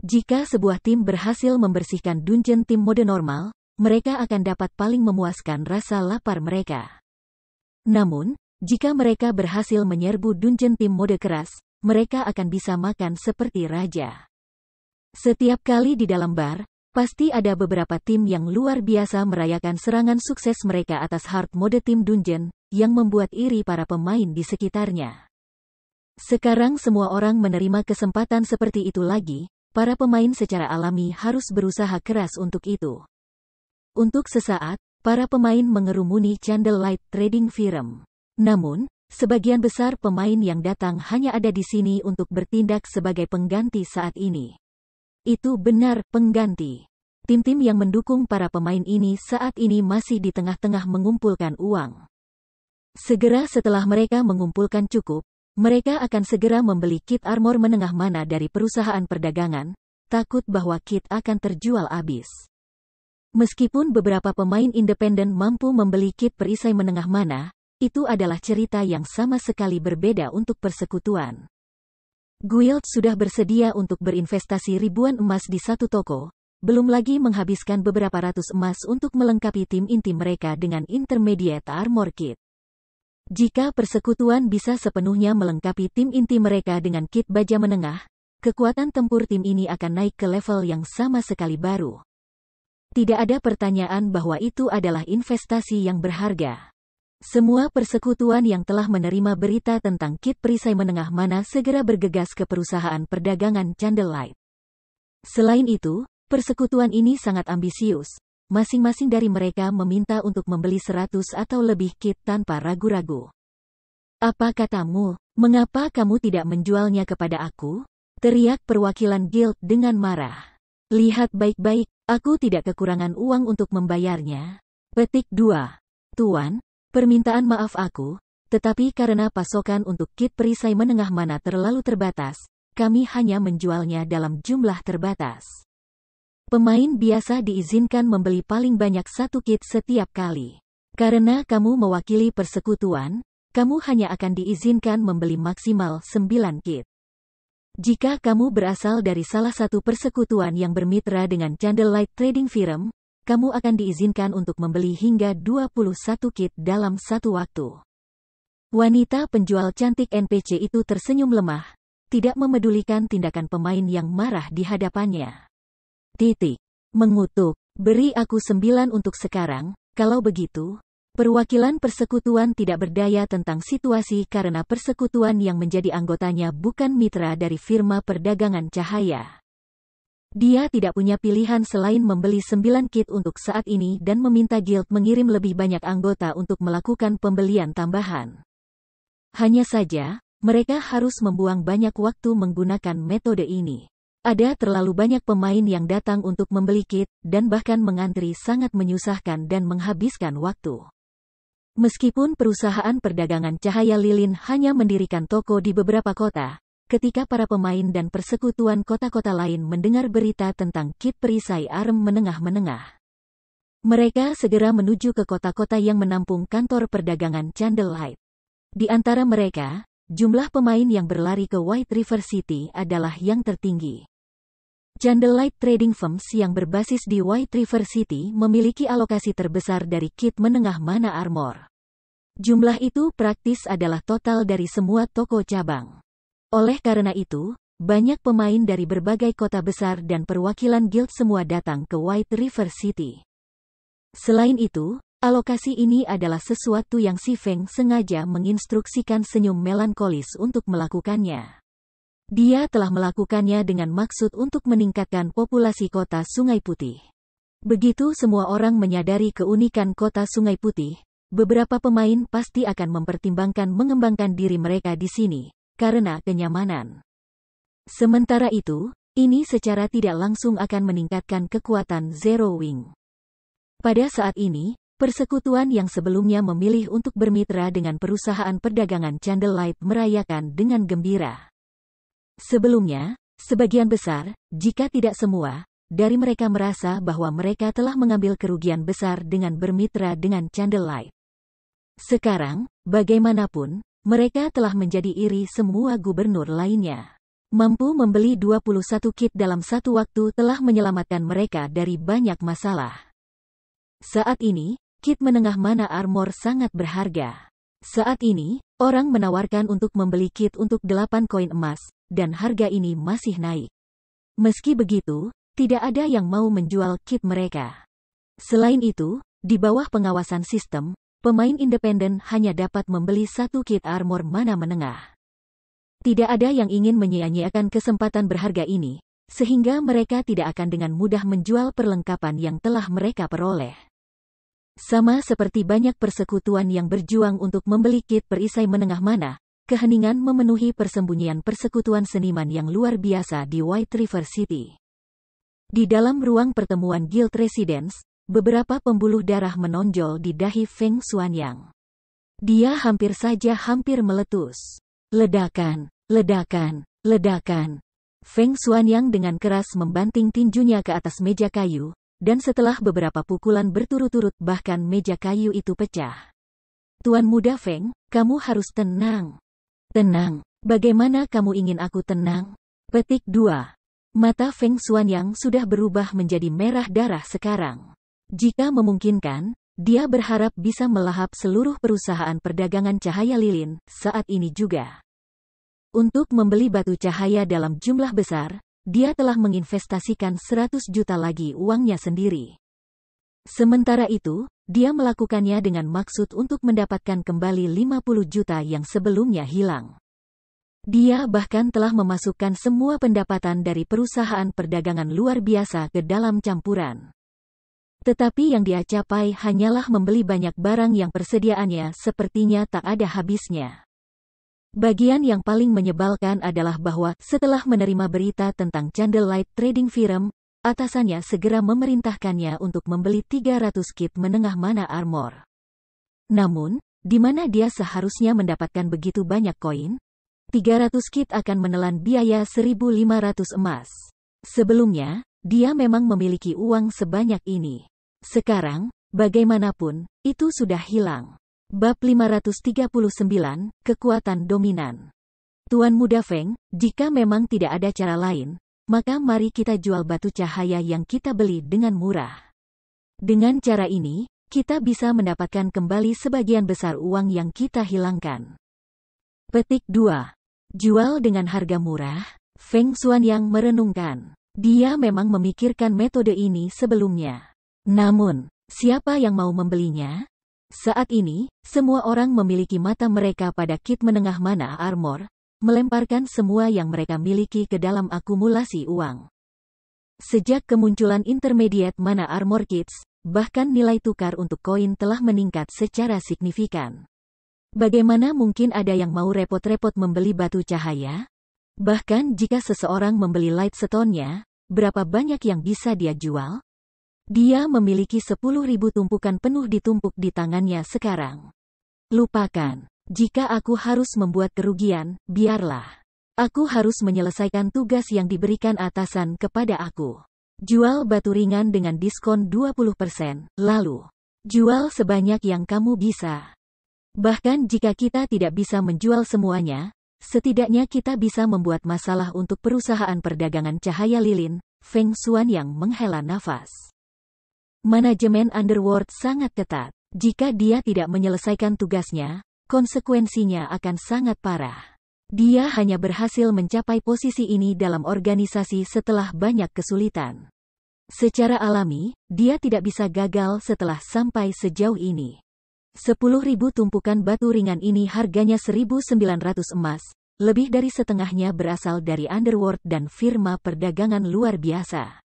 Jika sebuah tim berhasil membersihkan dungeon tim mode normal, mereka akan dapat paling memuaskan rasa lapar mereka. Namun, jika mereka berhasil menyerbu dungeon tim mode keras, mereka akan bisa makan seperti raja. Setiap kali di dalam bar, pasti ada beberapa tim yang luar biasa merayakan serangan sukses mereka atas hard mode tim dungeon, yang membuat iri para pemain di sekitarnya. Sekarang semua orang menerima kesempatan seperti itu lagi, para pemain secara alami harus berusaha keras untuk itu. Untuk sesaat, para pemain mengerumuni Candlelight Trading Firm. Namun, sebagian besar pemain yang datang hanya ada di sini untuk bertindak sebagai pengganti saat ini. Itu benar, pengganti. Tim-tim yang mendukung para pemain ini saat ini masih di tengah-tengah mengumpulkan uang. Segera setelah mereka mengumpulkan cukup, mereka akan segera membeli kit armor menengah mana dari perusahaan perdagangan, takut bahwa kit akan terjual habis. Meskipun beberapa pemain independen mampu membeli kit perisai menengah mana, itu adalah cerita yang sama sekali berbeda untuk persekutuan. Guild sudah bersedia untuk berinvestasi ribuan emas di satu toko, belum lagi menghabiskan beberapa ratus emas untuk melengkapi tim inti mereka dengan intermediate armor kit. Jika persekutuan bisa sepenuhnya melengkapi tim inti mereka dengan kit baja menengah, kekuatan tempur tim ini akan naik ke level yang sama sekali baru. Tidak ada pertanyaan bahwa itu adalah investasi yang berharga. Semua persekutuan yang telah menerima berita tentang kit perisai menengah mana segera bergegas ke perusahaan perdagangan Candlelight. Selain itu, persekutuan ini sangat ambisius. Masing-masing dari mereka meminta untuk membeli 100 atau lebih kit tanpa ragu-ragu. Apa katamu? Mengapa kamu tidak menjualnya kepada aku? Teriak perwakilan guild dengan marah. Lihat baik-baik, aku tidak kekurangan uang untuk membayarnya. Petik 2. Tuan, permintaan maaf aku, tetapi karena pasokan untuk kit perisai menengah mana terlalu terbatas, kami hanya menjualnya dalam jumlah terbatas. Pemain biasa diizinkan membeli paling banyak satu kit setiap kali. Karena kamu mewakili persekutuan, kamu hanya akan diizinkan membeli maksimal 9 kit. Jika kamu berasal dari salah satu persekutuan yang bermitra dengan Candlelight Trading Firm, kamu akan diizinkan untuk membeli hingga 21 kit dalam satu waktu. Wanita penjual cantik NPC itu tersenyum lemah, tidak memedulikan tindakan pemain yang marah di hadapannya. Mengutuk, beri aku 9 untuk sekarang, kalau begitu. Perwakilan persekutuan tidak berdaya tentang situasi karena persekutuan yang menjadi anggotanya bukan mitra dari firma perdagangan cahaya. Dia tidak punya pilihan selain membeli 9 kit untuk saat ini dan meminta guild mengirim lebih banyak anggota untuk melakukan pembelian tambahan. Hanya saja, mereka harus membuang banyak waktu menggunakan metode ini. Ada terlalu banyak pemain yang datang untuk membeli kit, dan bahkan mengantri sangat menyusahkan dan menghabiskan waktu. Meskipun perusahaan perdagangan cahaya lilin hanya mendirikan toko di beberapa kota, ketika para pemain dan persekutuan kota-kota lain mendengar berita tentang kit perisai arm menengah-menengah, mereka segera menuju ke kota-kota yang menampung kantor perdagangan Candlelight. Di antara mereka, jumlah pemain yang berlari ke White River City adalah yang tertinggi. Candlelight Trading Firms yang berbasis di White River City memiliki alokasi terbesar dari kit menengah mana armor. Jumlah itu praktis adalah total dari semua toko cabang. Oleh karena itu, banyak pemain dari berbagai kota besar dan perwakilan guild semua datang ke White River City. Selain itu, alokasi ini adalah sesuatu yang si Feng sengaja menginstruksikan senyum melankolis untuk melakukannya. Dia telah melakukannya dengan maksud untuk meningkatkan populasi kota Sungai Putih. Begitu semua orang menyadari keunikan kota Sungai Putih, beberapa pemain pasti akan mempertimbangkan mengembangkan diri mereka di sini, karena kenyamanan. Sementara itu, ini secara tidak langsung akan meningkatkan kekuatan Zero Wing. Pada saat ini, persekutuan yang sebelumnya memilih untuk bermitra dengan perusahaan perdagangan Candlelight merayakan dengan gembira. Sebelumnya, sebagian besar, jika tidak semua, dari mereka merasa bahwa mereka telah mengambil kerugian besar dengan bermitra dengan Candlelight. Sekarang, bagaimanapun, mereka telah menjadi iri semua gubernur lainnya. Mampu membeli 21 kit dalam satu waktu telah menyelamatkan mereka dari banyak masalah. Saat ini, kit menengah mana armor sangat berharga. Saat ini, orang menawarkan untuk membeli kit untuk 8 koin emas, dan harga ini masih naik. Meski begitu, tidak ada yang mau menjual kit mereka. Selain itu, di bawah pengawasan sistem, pemain independen hanya dapat membeli satu kit armor mana menengah. Tidak ada yang ingin menyia-nyiakan kesempatan berharga ini, sehingga mereka tidak akan dengan mudah menjual perlengkapan yang telah mereka peroleh. Sama seperti banyak persekutuan yang berjuang untuk membeli kit perisai menengah mana, keheningan memenuhi persembunyian persekutuan seniman yang luar biasa di White River City. Di dalam ruang pertemuan Guild Residence, beberapa pembuluh darah menonjol di dahi Feng Xuanyang. Dia hampir meletus. Ledakan, ledakan, ledakan. Feng Xuanyang dengan keras membanting tinjunya ke atas meja kayu, dan setelah beberapa pukulan berturut-turut bahkan meja kayu itu pecah. Tuan Muda Feng, kamu harus tenang. Tenang. Bagaimana kamu ingin aku tenang? Petik 2. Mata Feng Xuanyang sudah berubah menjadi merah darah sekarang. Jika memungkinkan, dia berharap bisa melahap seluruh perusahaan perdagangan cahaya lilin saat ini juga. Untuk membeli batu cahaya dalam jumlah besar, dia telah menginvestasikan 100 juta lagi uangnya sendiri. Sementara itu, dia melakukannya dengan maksud untuk mendapatkan kembali 50 juta yang sebelumnya hilang. Dia bahkan telah memasukkan semua pendapatan dari perusahaan perdagangan luar biasa ke dalam campuran. Tetapi yang dia capai hanyalah membeli banyak barang yang persediaannya sepertinya tak ada habisnya. Bagian yang paling menyebalkan adalah bahwa setelah menerima berita tentang Candlelight Trading Firm, atasannya segera memerintahkannya untuk membeli 300 kit menengah mana armor. Namun, di mana dia seharusnya mendapatkan begitu banyak koin? 300 kit akan menelan biaya 1.500 emas. Sebelumnya, dia memang memiliki uang sebanyak ini. Sekarang, bagaimanapun, itu sudah hilang. Bab 539, Kekuatan Dominan. Tuan Muda Feng, jika memang tidak ada cara lain, maka mari kita jual batu cahaya yang kita beli dengan murah. Dengan cara ini, kita bisa mendapatkan kembali sebagian besar uang yang kita hilangkan. Petik 2. Jual dengan harga murah. Feng Xuanyang merenungkan. Dia memang memikirkan metode ini sebelumnya. Namun, siapa yang mau membelinya? Saat ini, semua orang memiliki mata mereka pada kit menengah mana armor, melemparkan semua yang mereka miliki ke dalam akumulasi uang. Sejak kemunculan intermediate mana armor kits, bahkan nilai tukar untuk koin telah meningkat secara signifikan. Bagaimana mungkin ada yang mau repot-repot membeli batu cahaya? Bahkan jika seseorang membeli light stone-nya, berapa banyak yang bisa dia jual? Dia memiliki 10.000 tumpukan penuh ditumpuk di tangannya sekarang. Lupakan. Jika aku harus membuat kerugian, biarlah. Aku harus menyelesaikan tugas yang diberikan atasan kepada aku. Jual batu ringan dengan diskon 20%, lalu jual sebanyak yang kamu bisa. Bahkan jika kita tidak bisa menjual semuanya, setidaknya kita bisa membuat masalah untuk perusahaan perdagangan cahaya lilin. Feng Xuanyang menghela nafas. Manajemen Underworld sangat ketat. Jika dia tidak menyelesaikan tugasnya, konsekuensinya akan sangat parah. Dia hanya berhasil mencapai posisi ini dalam organisasi setelah banyak kesulitan. Secara alami, dia tidak bisa gagal setelah sampai sejauh ini. 10.000 tumpukan batu ringan ini harganya 1.900 emas, lebih dari setengahnya berasal dari Underworld dan firma perdagangan luar biasa.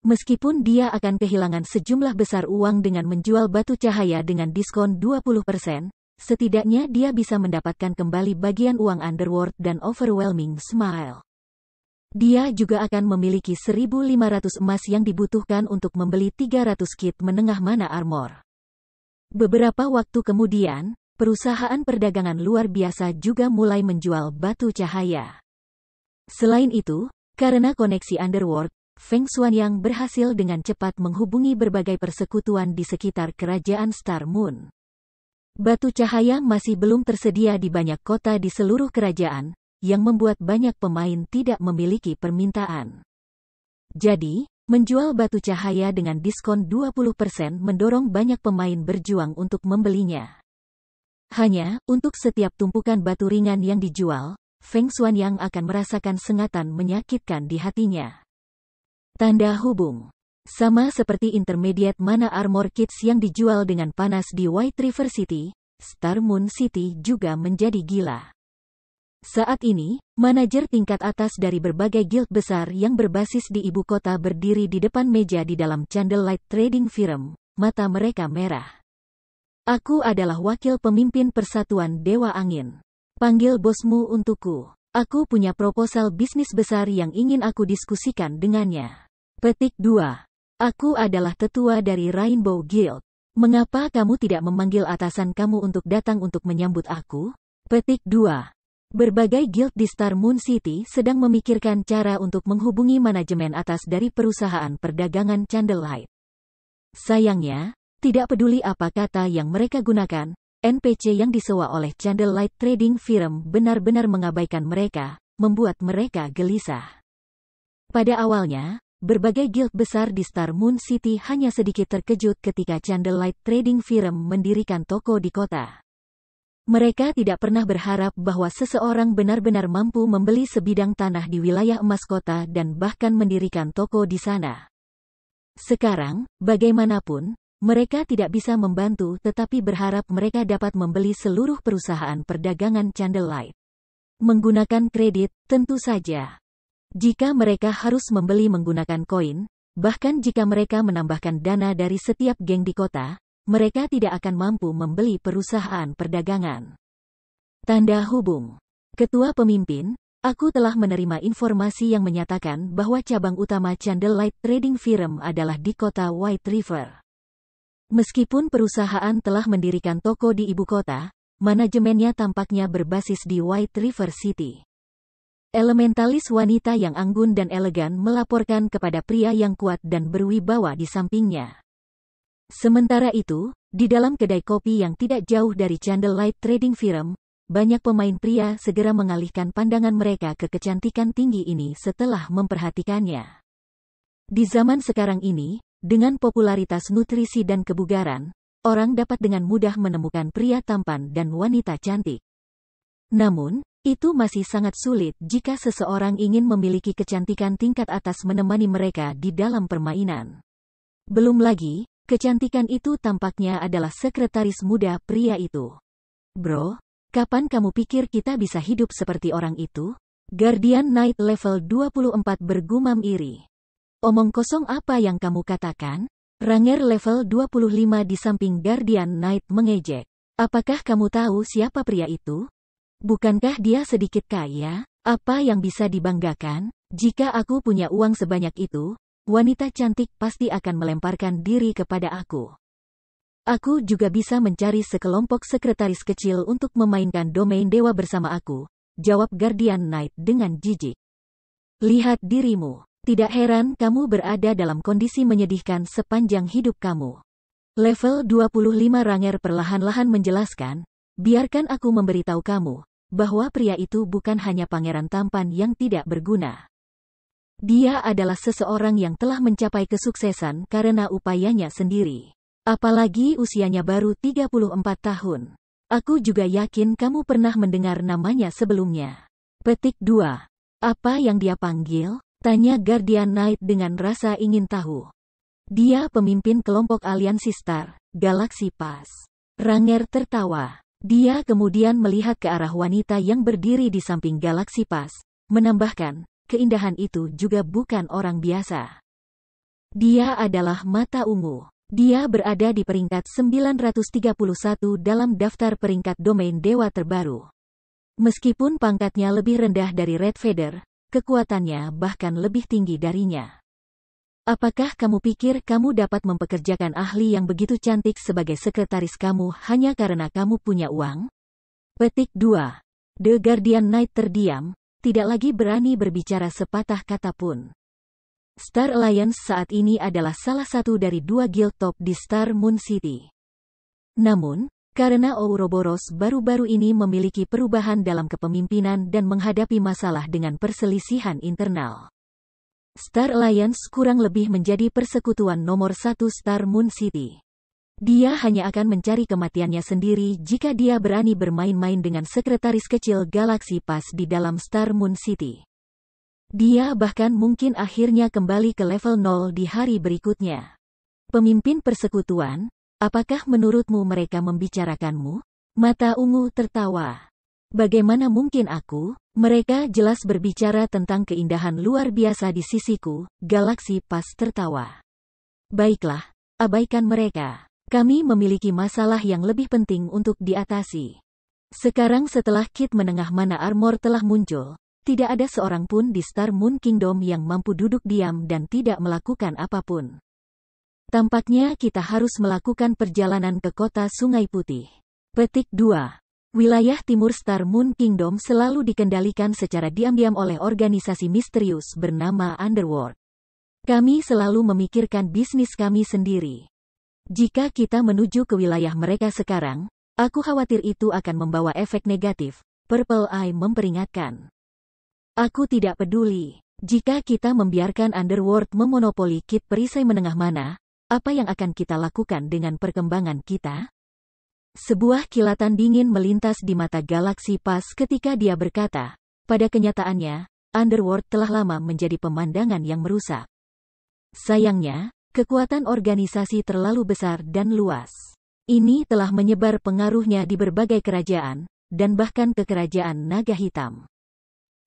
Meskipun dia akan kehilangan sejumlah besar uang dengan menjual batu cahaya dengan diskon 20%, setidaknya dia bisa mendapatkan kembali bagian uang Underworld dan Overwhelming Smile. Dia juga akan memiliki 1.500 emas yang dibutuhkan untuk membeli 300 kit menengah mana armor. Beberapa waktu kemudian, perusahaan perdagangan luar biasa juga mulai menjual batu cahaya. Selain itu, karena koneksi Underworld, Feng Xuanyang berhasil dengan cepat menghubungi berbagai persekutuan di sekitar kerajaan Star Moon. Batu cahaya masih belum tersedia di banyak kota di seluruh kerajaan, yang membuat banyak pemain tidak memiliki permintaan. Jadi, menjual batu cahaya dengan diskon 20% mendorong banyak pemain berjuang untuk membelinya. Hanya, untuk setiap tumpukan batu ringan yang dijual, Feng Xuanyang akan merasakan sengatan menyakitkan di hatinya. Tanda hubung. Sama seperti intermediate mana armor kits yang dijual dengan panas di White River City, Star Moon City juga menjadi gila. Saat ini, manajer tingkat atas dari berbagai guild besar yang berbasis di ibu kota berdiri di depan meja di dalam Candlelight Trading Firm, mata mereka merah. Aku adalah wakil pemimpin Persatuan Dewa Angin. Panggil bosmu untukku. Aku punya proposal bisnis besar yang ingin aku diskusikan dengannya. Petik 2. Aku adalah tetua dari Rainbow Guild. Mengapa kamu tidak memanggil atasan kamu untuk datang untuk menyambut aku? Petik 2. Berbagai guild di Star Moon City sedang memikirkan cara untuk menghubungi manajemen atas dari perusahaan perdagangan Candlelight. Sayangnya, tidak peduli apa kata yang mereka gunakan, NPC yang disewa oleh Candlelight Trading Firm benar-benar mengabaikan mereka, membuat mereka gelisah. Pada awalnya, berbagai guild besar di Star Moon City hanya sedikit terkejut ketika Candlelight Trading Firm mendirikan toko di kota. Mereka tidak pernah berharap bahwa seseorang benar-benar mampu membeli sebidang tanah di wilayah emas kota dan bahkan mendirikan toko di sana. Sekarang, bagaimanapun, mereka tidak bisa membantu tetapi berharap mereka dapat membeli seluruh perusahaan perdagangan Candlelight. Menggunakan kredit, tentu saja. Jika mereka harus membeli menggunakan koin, bahkan jika mereka menambahkan dana dari setiap geng di kota, mereka tidak akan mampu membeli perusahaan perdagangan. Tanda hubung. Ketua Pemimpin, aku telah menerima informasi yang menyatakan bahwa cabang utama Candlelight Trading Firm adalah di kota White River. Meskipun perusahaan telah mendirikan toko di ibu kota, manajemennya tampaknya berbasis di White River City. Elementalis wanita yang anggun dan elegan melaporkan kepada pria yang kuat dan berwibawa di sampingnya. Sementara itu, di dalam kedai kopi yang tidak jauh dari Candlelight Trading Firm, banyak pemain pria segera mengalihkan pandangan mereka ke kecantikan tinggi ini setelah memperhatikannya. Di zaman sekarang ini, dengan popularitas nutrisi dan kebugaran, orang dapat dengan mudah menemukan pria tampan dan wanita cantik. Namun, itu masih sangat sulit jika seseorang ingin memiliki kecantikan tingkat atas menemani mereka di dalam permainan. Belum lagi, kecantikan itu tampaknya adalah sekretaris muda pria itu. Bro, kapan kamu pikir kita bisa hidup seperti orang itu? Guardian Knight level 24 bergumam iri. Omong kosong apa yang kamu katakan? Ranger level 25 di samping Guardian Knight mengejek. Apakah kamu tahu siapa pria itu? Bukankah dia sedikit kaya? Apa yang bisa dibanggakan? Jika aku punya uang sebanyak itu, wanita cantik pasti akan melemparkan diri kepada aku. Aku juga bisa mencari sekelompok sekretaris kecil untuk memainkan domain dewa bersama aku, jawab Guardian Knight dengan jijik. Lihat dirimu. Tidak heran kamu berada dalam kondisi menyedihkan sepanjang hidup kamu. Level 25 Ranger perlahan-lahan menjelaskan, biarkan aku memberitahu kamu, bahwa pria itu bukan hanya pangeran tampan yang tidak berguna. Dia adalah seseorang yang telah mencapai kesuksesan karena upayanya sendiri. Apalagi usianya baru 34 tahun. Aku juga yakin kamu pernah mendengar namanya sebelumnya. Petik 2. Apa yang dia panggil? Tanya Guardian Knight dengan rasa ingin tahu. Dia pemimpin kelompok aliansi Star, Galaxy Pass. Ranger tertawa. Dia kemudian melihat ke arah wanita yang berdiri di samping Galaxy Pass, menambahkan, keindahan itu juga bukan orang biasa. Dia adalah mata ungu. Dia berada di peringkat 931 dalam daftar peringkat domain dewa terbaru. Meskipun pangkatnya lebih rendah dari Red Feather, kekuatannya bahkan lebih tinggi darinya. Apakah kamu pikir kamu dapat mempekerjakan ahli yang begitu cantik sebagai sekretaris kamu hanya karena kamu punya uang? Petik 2. The Guardian Knight terdiam, tidak lagi berani berbicara sepatah kata pun. Star Alliance saat ini adalah salah satu dari 2 guild top di Star Moon City. Namun, karena Ouroboros baru-baru ini memiliki perubahan dalam kepemimpinan dan menghadapi masalah dengan perselisihan internal, Star Alliance kurang lebih menjadi persekutuan nomor 1 Star Moon City. Dia hanya akan mencari kematiannya sendiri jika dia berani bermain-main dengan sekretaris kecil Galaxy Pass di dalam Star Moon City. Dia bahkan mungkin akhirnya kembali ke level 0 di hari berikutnya. Pemimpin persekutuan, apakah menurutmu mereka membicarakanmu? Mata ungu tertawa. Bagaimana mungkin aku? Mereka jelas berbicara tentang keindahan luar biasa di sisiku, Galaxy Pass tertawa. Baiklah, abaikan mereka. Kami memiliki masalah yang lebih penting untuk diatasi. Sekarang setelah kit menengah mana armor telah muncul, tidak ada seorang pun di Star Moon Kingdom yang mampu duduk diam dan tidak melakukan apapun. Tampaknya kita harus melakukan perjalanan ke kota Sungai Putih. Petik 2. Wilayah timur Star Moon Kingdom selalu dikendalikan secara diam-diam oleh organisasi misterius bernama Underworld. Kami selalu memikirkan bisnis kami sendiri. Jika kita menuju ke wilayah mereka sekarang, aku khawatir itu akan membawa efek negatif, Purple Eye memperingatkan. Aku tidak peduli. Jika kita membiarkan Underworld memonopoli kit perisai menengah mana, apa yang akan kita lakukan dengan perkembangan kita? Sebuah kilatan dingin melintas di mata Galaxy pas ketika dia berkata, pada kenyataannya, Underworld telah lama menjadi pemandangan yang merusak. Sayangnya, kekuatan organisasi terlalu besar dan luas. Ini telah menyebar pengaruhnya di berbagai kerajaan, dan bahkan ke kerajaan naga hitam.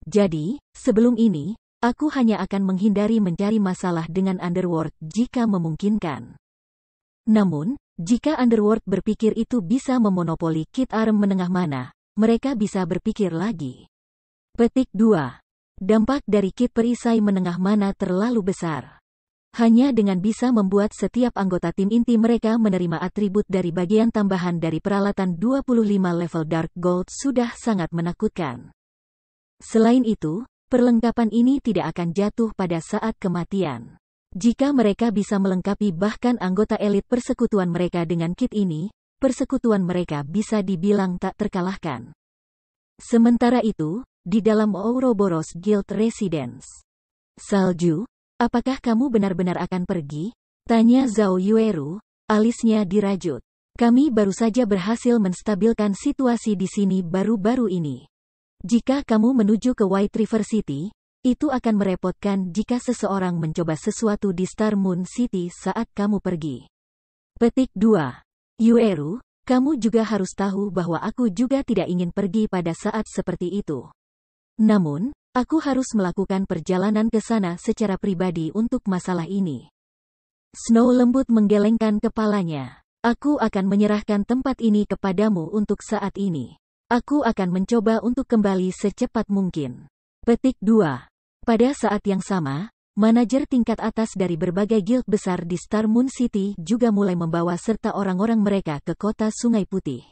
Jadi, sebelum ini, aku hanya akan menghindari mencari masalah dengan Underworld jika memungkinkan. Namun, jika Underworld berpikir itu bisa memonopoli kit arm menengah mana, mereka bisa berpikir lagi. Petik 2. Dampak dari kit perisai menengah mana terlalu besar. Hanya dengan bisa membuat setiap anggota tim inti mereka menerima atribut dari bagian tambahan dari peralatan 25 level Dark Gold sudah sangat menakutkan. Selain itu, perlengkapan ini tidak akan jatuh pada saat kematian. Jika mereka bisa melengkapi bahkan anggota elit persekutuan mereka dengan kit ini, persekutuan mereka bisa dibilang tak terkalahkan. Sementara itu, di dalam Ouroboros Guild Residence. Salju, apakah kamu benar-benar akan pergi? Tanya Zhao Yueru, alisnya dirajut. Kami baru saja berhasil menstabilkan situasi di sini baru-baru ini. Jika kamu menuju ke White River City, itu akan merepotkan jika seseorang mencoba sesuatu di Star Moon City saat kamu pergi. Petik 2. Yueru, kamu juga harus tahu bahwa aku juga tidak ingin pergi pada saat seperti itu. Namun, aku harus melakukan perjalanan ke sana secara pribadi untuk masalah ini. Snow lembut menggelengkan kepalanya. Aku akan menyerahkan tempat ini kepadamu untuk saat ini. Aku akan mencoba untuk kembali secepat mungkin. Petik 2. Pada saat yang sama, manajer tingkat atas dari berbagai guild besar di Star Moon City juga mulai membawa serta orang-orang mereka ke kota Sungai Putih.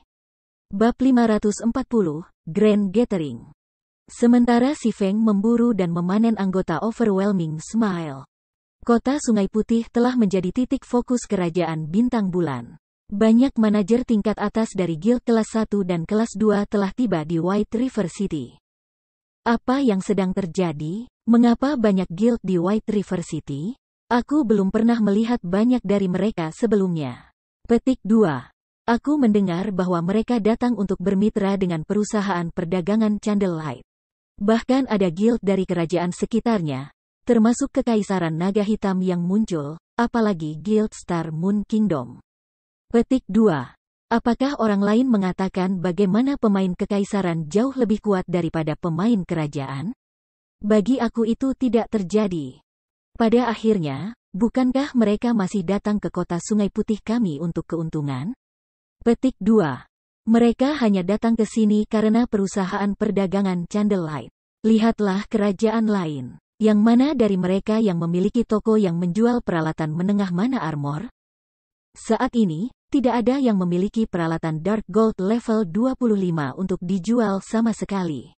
Bab 540, Grand Gathering. Sementara si Feng memburu dan memanen anggota Overwhelming Smile. Kota Sungai Putih telah menjadi titik fokus kerajaan Bintang Bulan. Banyak manajer tingkat atas dari guild kelas 1 dan kelas 2 telah tiba di White River City. Apa yang sedang terjadi? Mengapa banyak guild di White River City? Aku belum pernah melihat banyak dari mereka sebelumnya. Petik 2. Aku mendengar bahwa mereka datang untuk bermitra dengan perusahaan perdagangan Candlelight. Bahkan ada guild dari kerajaan sekitarnya, termasuk Kekaisaran Naga Hitam yang muncul, apalagi guild Star Moon Kingdom. Petik 2. Apakah orang lain mengatakan bagaimana pemain kekaisaran jauh lebih kuat daripada pemain kerajaan? Bagi aku itu tidak terjadi. Pada akhirnya, bukankah mereka masih datang ke kota Sungai Putih kami untuk keuntungan? Petik 2. Mereka hanya datang ke sini karena perusahaan perdagangan Candlelight. Lihatlah kerajaan lain. Yang mana dari mereka yang memiliki toko yang menjual peralatan menengah mana armor? Saat ini, tidak ada yang memiliki peralatan Dark Gold level 25 untuk dijual sama sekali.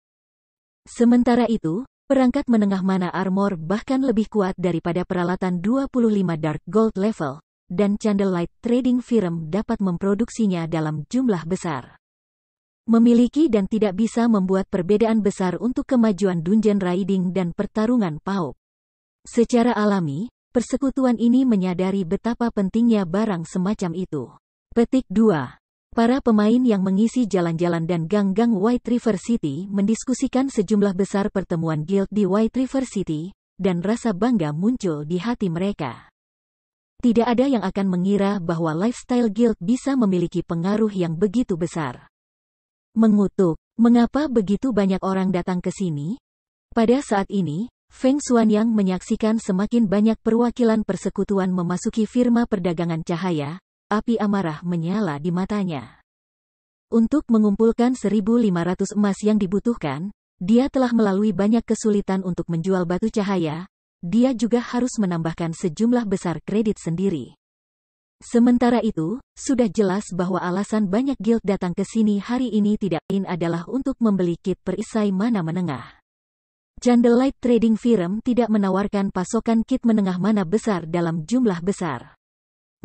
Sementara itu, perangkat menengah mana armor bahkan lebih kuat daripada peralatan 25 Dark Gold level, dan Candlelight Trading Firm dapat memproduksinya dalam jumlah besar. Memiliki dan tidak bisa membuat perbedaan besar untuk kemajuan dungeon raiding dan pertarungan paup. Secara alami, persekutuan ini menyadari betapa pentingnya barang semacam itu. Petik 2. Para pemain yang mengisi jalan-jalan dan gang-gang White River City mendiskusikan sejumlah besar pertemuan guild di White River City, dan rasa bangga muncul di hati mereka. Tidak ada yang akan mengira bahwa lifestyle guild bisa memiliki pengaruh yang begitu besar. Mengutuk, mengapa begitu banyak orang datang ke sini? Pada saat ini, Feng Xuanyang menyaksikan semakin banyak perwakilan persekutuan memasuki firma perdagangan cahaya. Api amarah menyala di matanya. Untuk mengumpulkan 1.500 emas yang dibutuhkan, dia telah melalui banyak kesulitan untuk menjual batu cahaya. Dia juga harus menambahkan sejumlah besar kredit sendiri. Sementara itu, sudah jelas bahwa alasan banyak guild datang ke sini hari ini tidak lain adalah untuk membeli kit perisai mana menengah. Candlelight Trading Firm tidak menawarkan pasokan kit menengah mana besar dalam jumlah besar.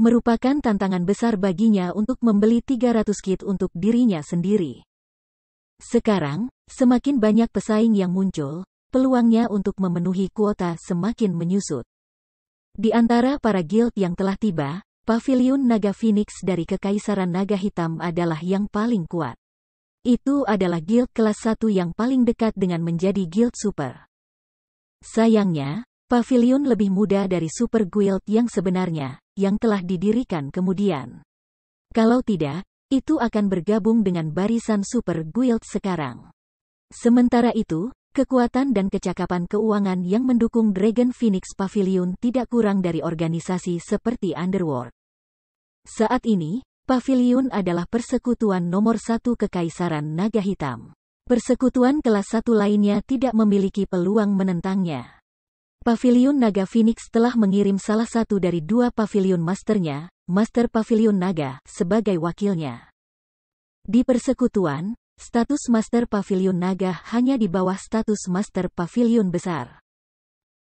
Merupakan tantangan besar baginya untuk membeli 300 kit untuk dirinya sendiri. Sekarang, semakin banyak pesaing yang muncul, peluangnya untuk memenuhi kuota semakin menyusut. Di antara para guild yang telah tiba, Paviliun Naga Phoenix dari Kekaisaran Naga Hitam adalah yang paling kuat. Itu adalah guild kelas 1 yang paling dekat dengan menjadi guild super. Sayangnya, Paviliun lebih muda dari super guild yang sebenarnya, yang telah didirikan kemudian. Kalau tidak, itu akan bergabung dengan barisan super guild sekarang. Sementara itu, kekuatan dan kecakapan keuangan yang mendukung Dragon Phoenix Paviliun tidak kurang dari organisasi seperti Underworld. Saat ini, Paviliun adalah persekutuan nomor 1 Kekaisaran Naga Hitam. Persekutuan kelas 1 lainnya tidak memiliki peluang menentangnya. Paviliun Naga Phoenix telah mengirim salah satu dari 2 paviliun masternya, Master Paviliun Naga, sebagai wakilnya. Di persekutuan, status Master Paviliun Naga hanya di bawah status Master Paviliun Besar.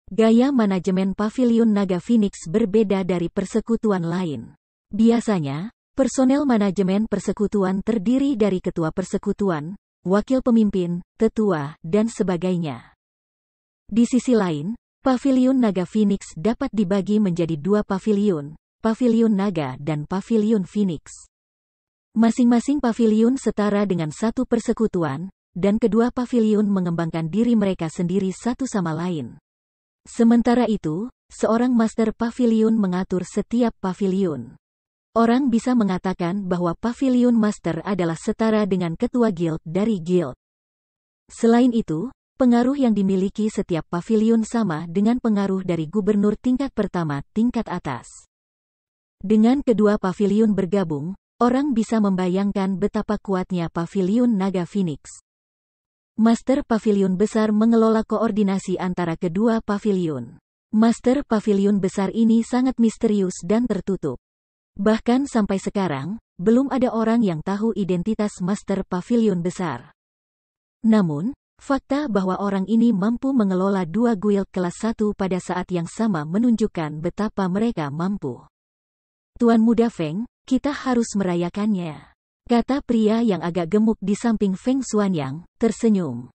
Gaya manajemen Paviliun Naga Phoenix berbeda dari persekutuan lain. Biasanya, personel manajemen persekutuan terdiri dari ketua persekutuan, wakil pemimpin, tetua, dan sebagainya. Di sisi lain, Paviliun Naga Phoenix dapat dibagi menjadi 2 paviliun, Paviliun Naga dan Paviliun Phoenix. Masing-masing paviliun setara dengan satu persekutuan, dan kedua paviliun mengembangkan diri mereka sendiri satu sama lain. Sementara itu, seorang Master Paviliun mengatur setiap paviliun. Orang bisa mengatakan bahwa Paviliun Master adalah setara dengan ketua guild dari guild. Selain itu, pengaruh yang dimiliki setiap paviliun sama dengan pengaruh dari gubernur tingkat pertama tingkat atas. Dengan kedua paviliun bergabung, orang bisa membayangkan betapa kuatnya Paviliun Naga Phoenix. Master Paviliun Besar mengelola koordinasi antara kedua paviliun. Master Paviliun Besar ini sangat misterius dan tertutup. Bahkan sampai sekarang, belum ada orang yang tahu identitas Master Paviliun Besar. Namun, fakta bahwa orang ini mampu mengelola 2 guild kelas 1 pada saat yang sama menunjukkan betapa mereka mampu. Tuan Muda Feng, kita harus merayakannya, kata pria yang agak gemuk di samping Feng Xuanyang, tersenyum.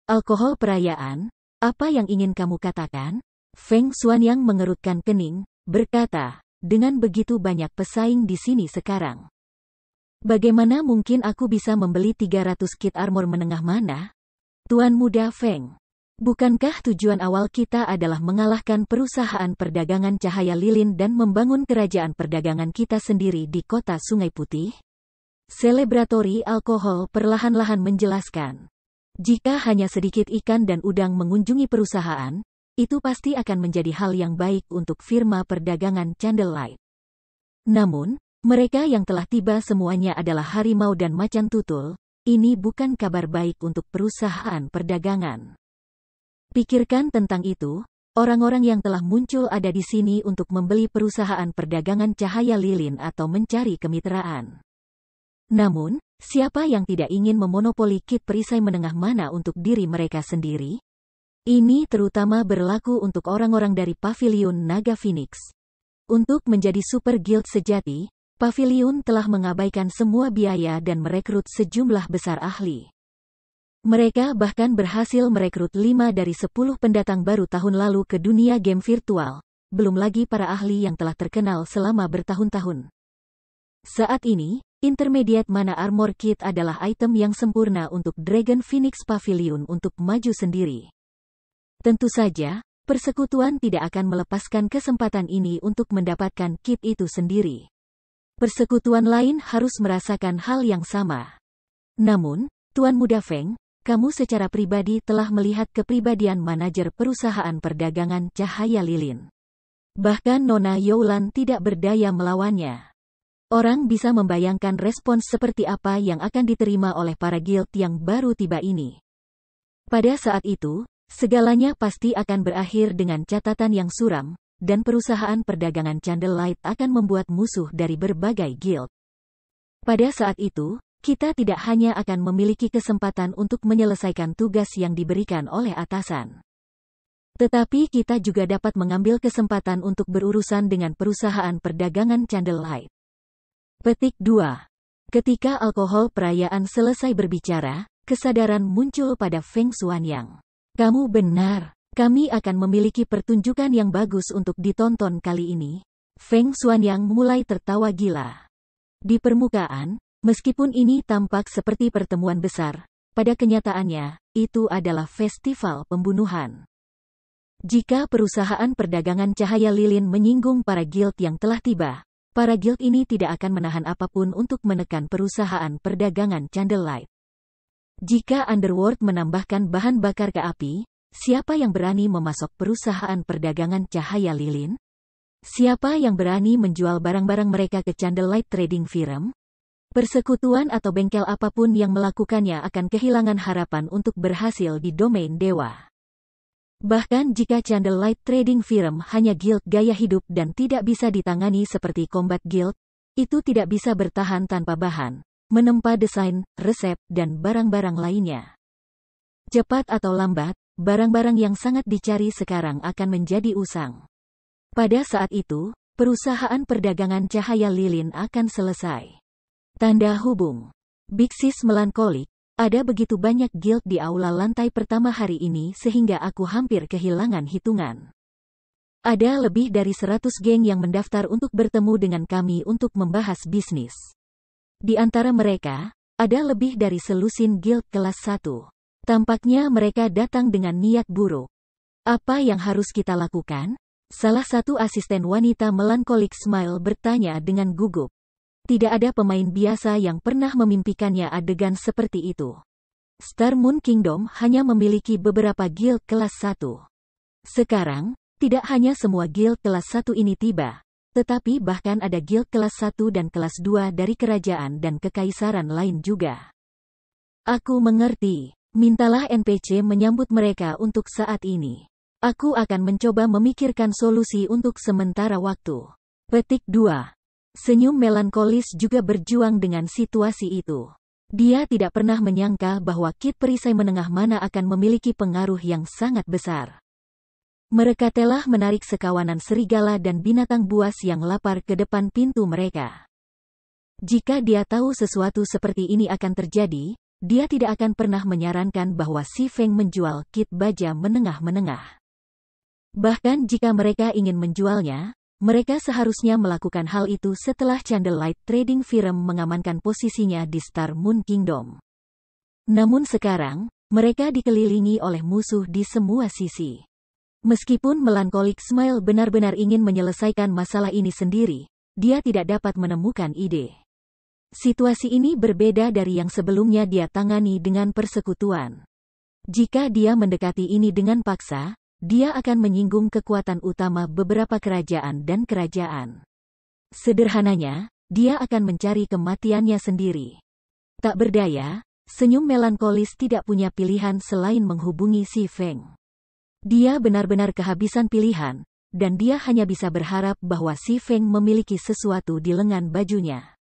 Alkohol perayaan, apa yang ingin kamu katakan? Feng Xuanyang mengerutkan kening, berkata, dengan begitu banyak pesaing di sini sekarang. Bagaimana mungkin aku bisa membeli 300 kit armor menengah mana? Tuan Muda Feng, bukankah tujuan awal kita adalah mengalahkan perusahaan perdagangan cahaya lilin dan membangun kerajaan perdagangan kita sendiri di kota Sungai Putih? Selebratori alkohol perlahan-lahan menjelaskan. Jika hanya sedikit ikan dan udang mengunjungi perusahaan, itu pasti akan menjadi hal yang baik untuk firma perdagangan Candlelight. Namun, mereka yang telah tiba semuanya adalah harimau dan macan tutul. Ini bukan kabar baik untuk perusahaan perdagangan. Pikirkan tentang itu, orang-orang yang telah muncul ada di sini untuk membeli perusahaan perdagangan cahaya lilin atau mencari kemitraan. Namun, siapa yang tidak ingin memonopoli kit perisai menengah mana untuk diri mereka sendiri? Ini terutama berlaku untuk orang-orang dari Paviliun Naga Phoenix. Untuk menjadi super guild sejati, Paviliun telah mengabaikan semua biaya dan merekrut sejumlah besar ahli. Mereka bahkan berhasil merekrut 5 dari 10 pendatang baru tahun lalu ke dunia game virtual, belum lagi para ahli yang telah terkenal selama bertahun-tahun. Saat ini, Intermediate Mana Armor Kit adalah item yang sempurna untuk Dragon Phoenix Paviliun untuk maju sendiri. Tentu saja, persekutuan tidak akan melepaskan kesempatan ini untuk mendapatkan kit itu sendiri. Persekutuan lain harus merasakan hal yang sama. Namun, Tuan Muda Feng, kamu secara pribadi telah melihat kepribadian manajer perusahaan perdagangan cahaya lilin. Bahkan Nona Youlan tidak berdaya melawannya. Orang bisa membayangkan respons seperti apa yang akan diterima oleh para guild yang baru tiba ini. Pada saat itu, segalanya pasti akan berakhir dengan catatan yang suram, dan perusahaan perdagangan Candlelight akan membuat musuh dari berbagai guild. Pada saat itu, kita tidak hanya akan memiliki kesempatan untuk menyelesaikan tugas yang diberikan oleh atasan, tetapi kita juga dapat mengambil kesempatan untuk berurusan dengan perusahaan perdagangan Candlelight. Petik 2. Ketika alkohol perayaan selesai berbicara, kesadaran muncul pada Feng Xuanyang. Kamu benar, kami akan memiliki pertunjukan yang bagus untuk ditonton kali ini. Feng Xuanyang mulai tertawa gila. Di permukaan, meskipun ini tampak seperti pertemuan besar, pada kenyataannya, itu adalah festival pembunuhan. Jika perusahaan perdagangan cahaya lilin menyinggung para guild yang telah tiba, para guild ini tidak akan menahan apapun untuk menekan perusahaan perdagangan Candlelight. Jika Underworld menambahkan bahan bakar ke api, siapa yang berani memasok perusahaan perdagangan cahaya lilin? Siapa yang berani menjual barang-barang mereka ke Candlelight Trading Firm? Persekutuan atau bengkel apapun yang melakukannya akan kehilangan harapan untuk berhasil di domain dewa. Bahkan jika Candlelight Trading Firm hanya guild gaya hidup dan tidak bisa ditangani seperti Combat Guild, itu tidak bisa bertahan tanpa bahan, menempa desain, resep, dan barang-barang lainnya. Cepat atau lambat, barang-barang yang sangat dicari sekarang akan menjadi usang. Pada saat itu, perusahaan perdagangan cahaya lilin akan selesai. Tanda hubung. Big Sis melankolik. Ada begitu banyak guild di aula lantai pertama hari ini sehingga aku hampir kehilangan hitungan. Ada lebih dari 100 geng yang mendaftar untuk bertemu dengan kami untuk membahas bisnis. Di antara mereka, ada lebih dari selusin guild kelas 1. Tampaknya mereka datang dengan niat buruk. Apa yang harus kita lakukan? Salah satu asisten wanita melankolik smile bertanya dengan gugup. Tidak ada pemain biasa yang pernah memimpikannya adegan seperti itu. Star Moon Kingdom hanya memiliki beberapa guild kelas 1. Sekarang, tidak hanya semua guild kelas 1 ini tiba, tetapi bahkan ada guild kelas 1 dan kelas 2 dari kerajaan dan kekaisaran lain juga. Aku mengerti. Mintalah NPC menyambut mereka untuk saat ini. Aku akan mencoba memikirkan solusi untuk sementara waktu. Petik 2. Senyum melankolis juga berjuang dengan situasi itu. Dia tidak pernah menyangka bahwa Kit perisai menengah mana akan memiliki pengaruh yang sangat besar. Mereka telah menarik sekawanan serigala dan binatang buas yang lapar ke depan pintu mereka. Jika dia tahu sesuatu seperti ini akan terjadi, dia tidak akan pernah menyarankan bahwa si Feng menjual Kit baja menengah-menengah. Bahkan jika mereka ingin menjualnya, mereka seharusnya melakukan hal itu setelah Candlelight Trading Firm mengamankan posisinya di Star Moon Kingdom. Namun sekarang, mereka dikelilingi oleh musuh di semua sisi. Meskipun Melancholic Smile benar-benar ingin menyelesaikan masalah ini sendiri, dia tidak dapat menemukan ide. Situasi ini berbeda dari yang sebelumnya dia tangani dengan persekutuan. Jika dia mendekati ini dengan paksa, dia akan menyinggung kekuatan utama beberapa kerajaan dan kerajaan. Sederhananya, dia akan mencari kematiannya sendiri. Tak berdaya, senyum melankolis tidak punya pilihan selain menghubungi si Feng. Dia benar-benar kehabisan pilihan, dan dia hanya bisa berharap bahwa si Feng memiliki sesuatu di lengan bajunya.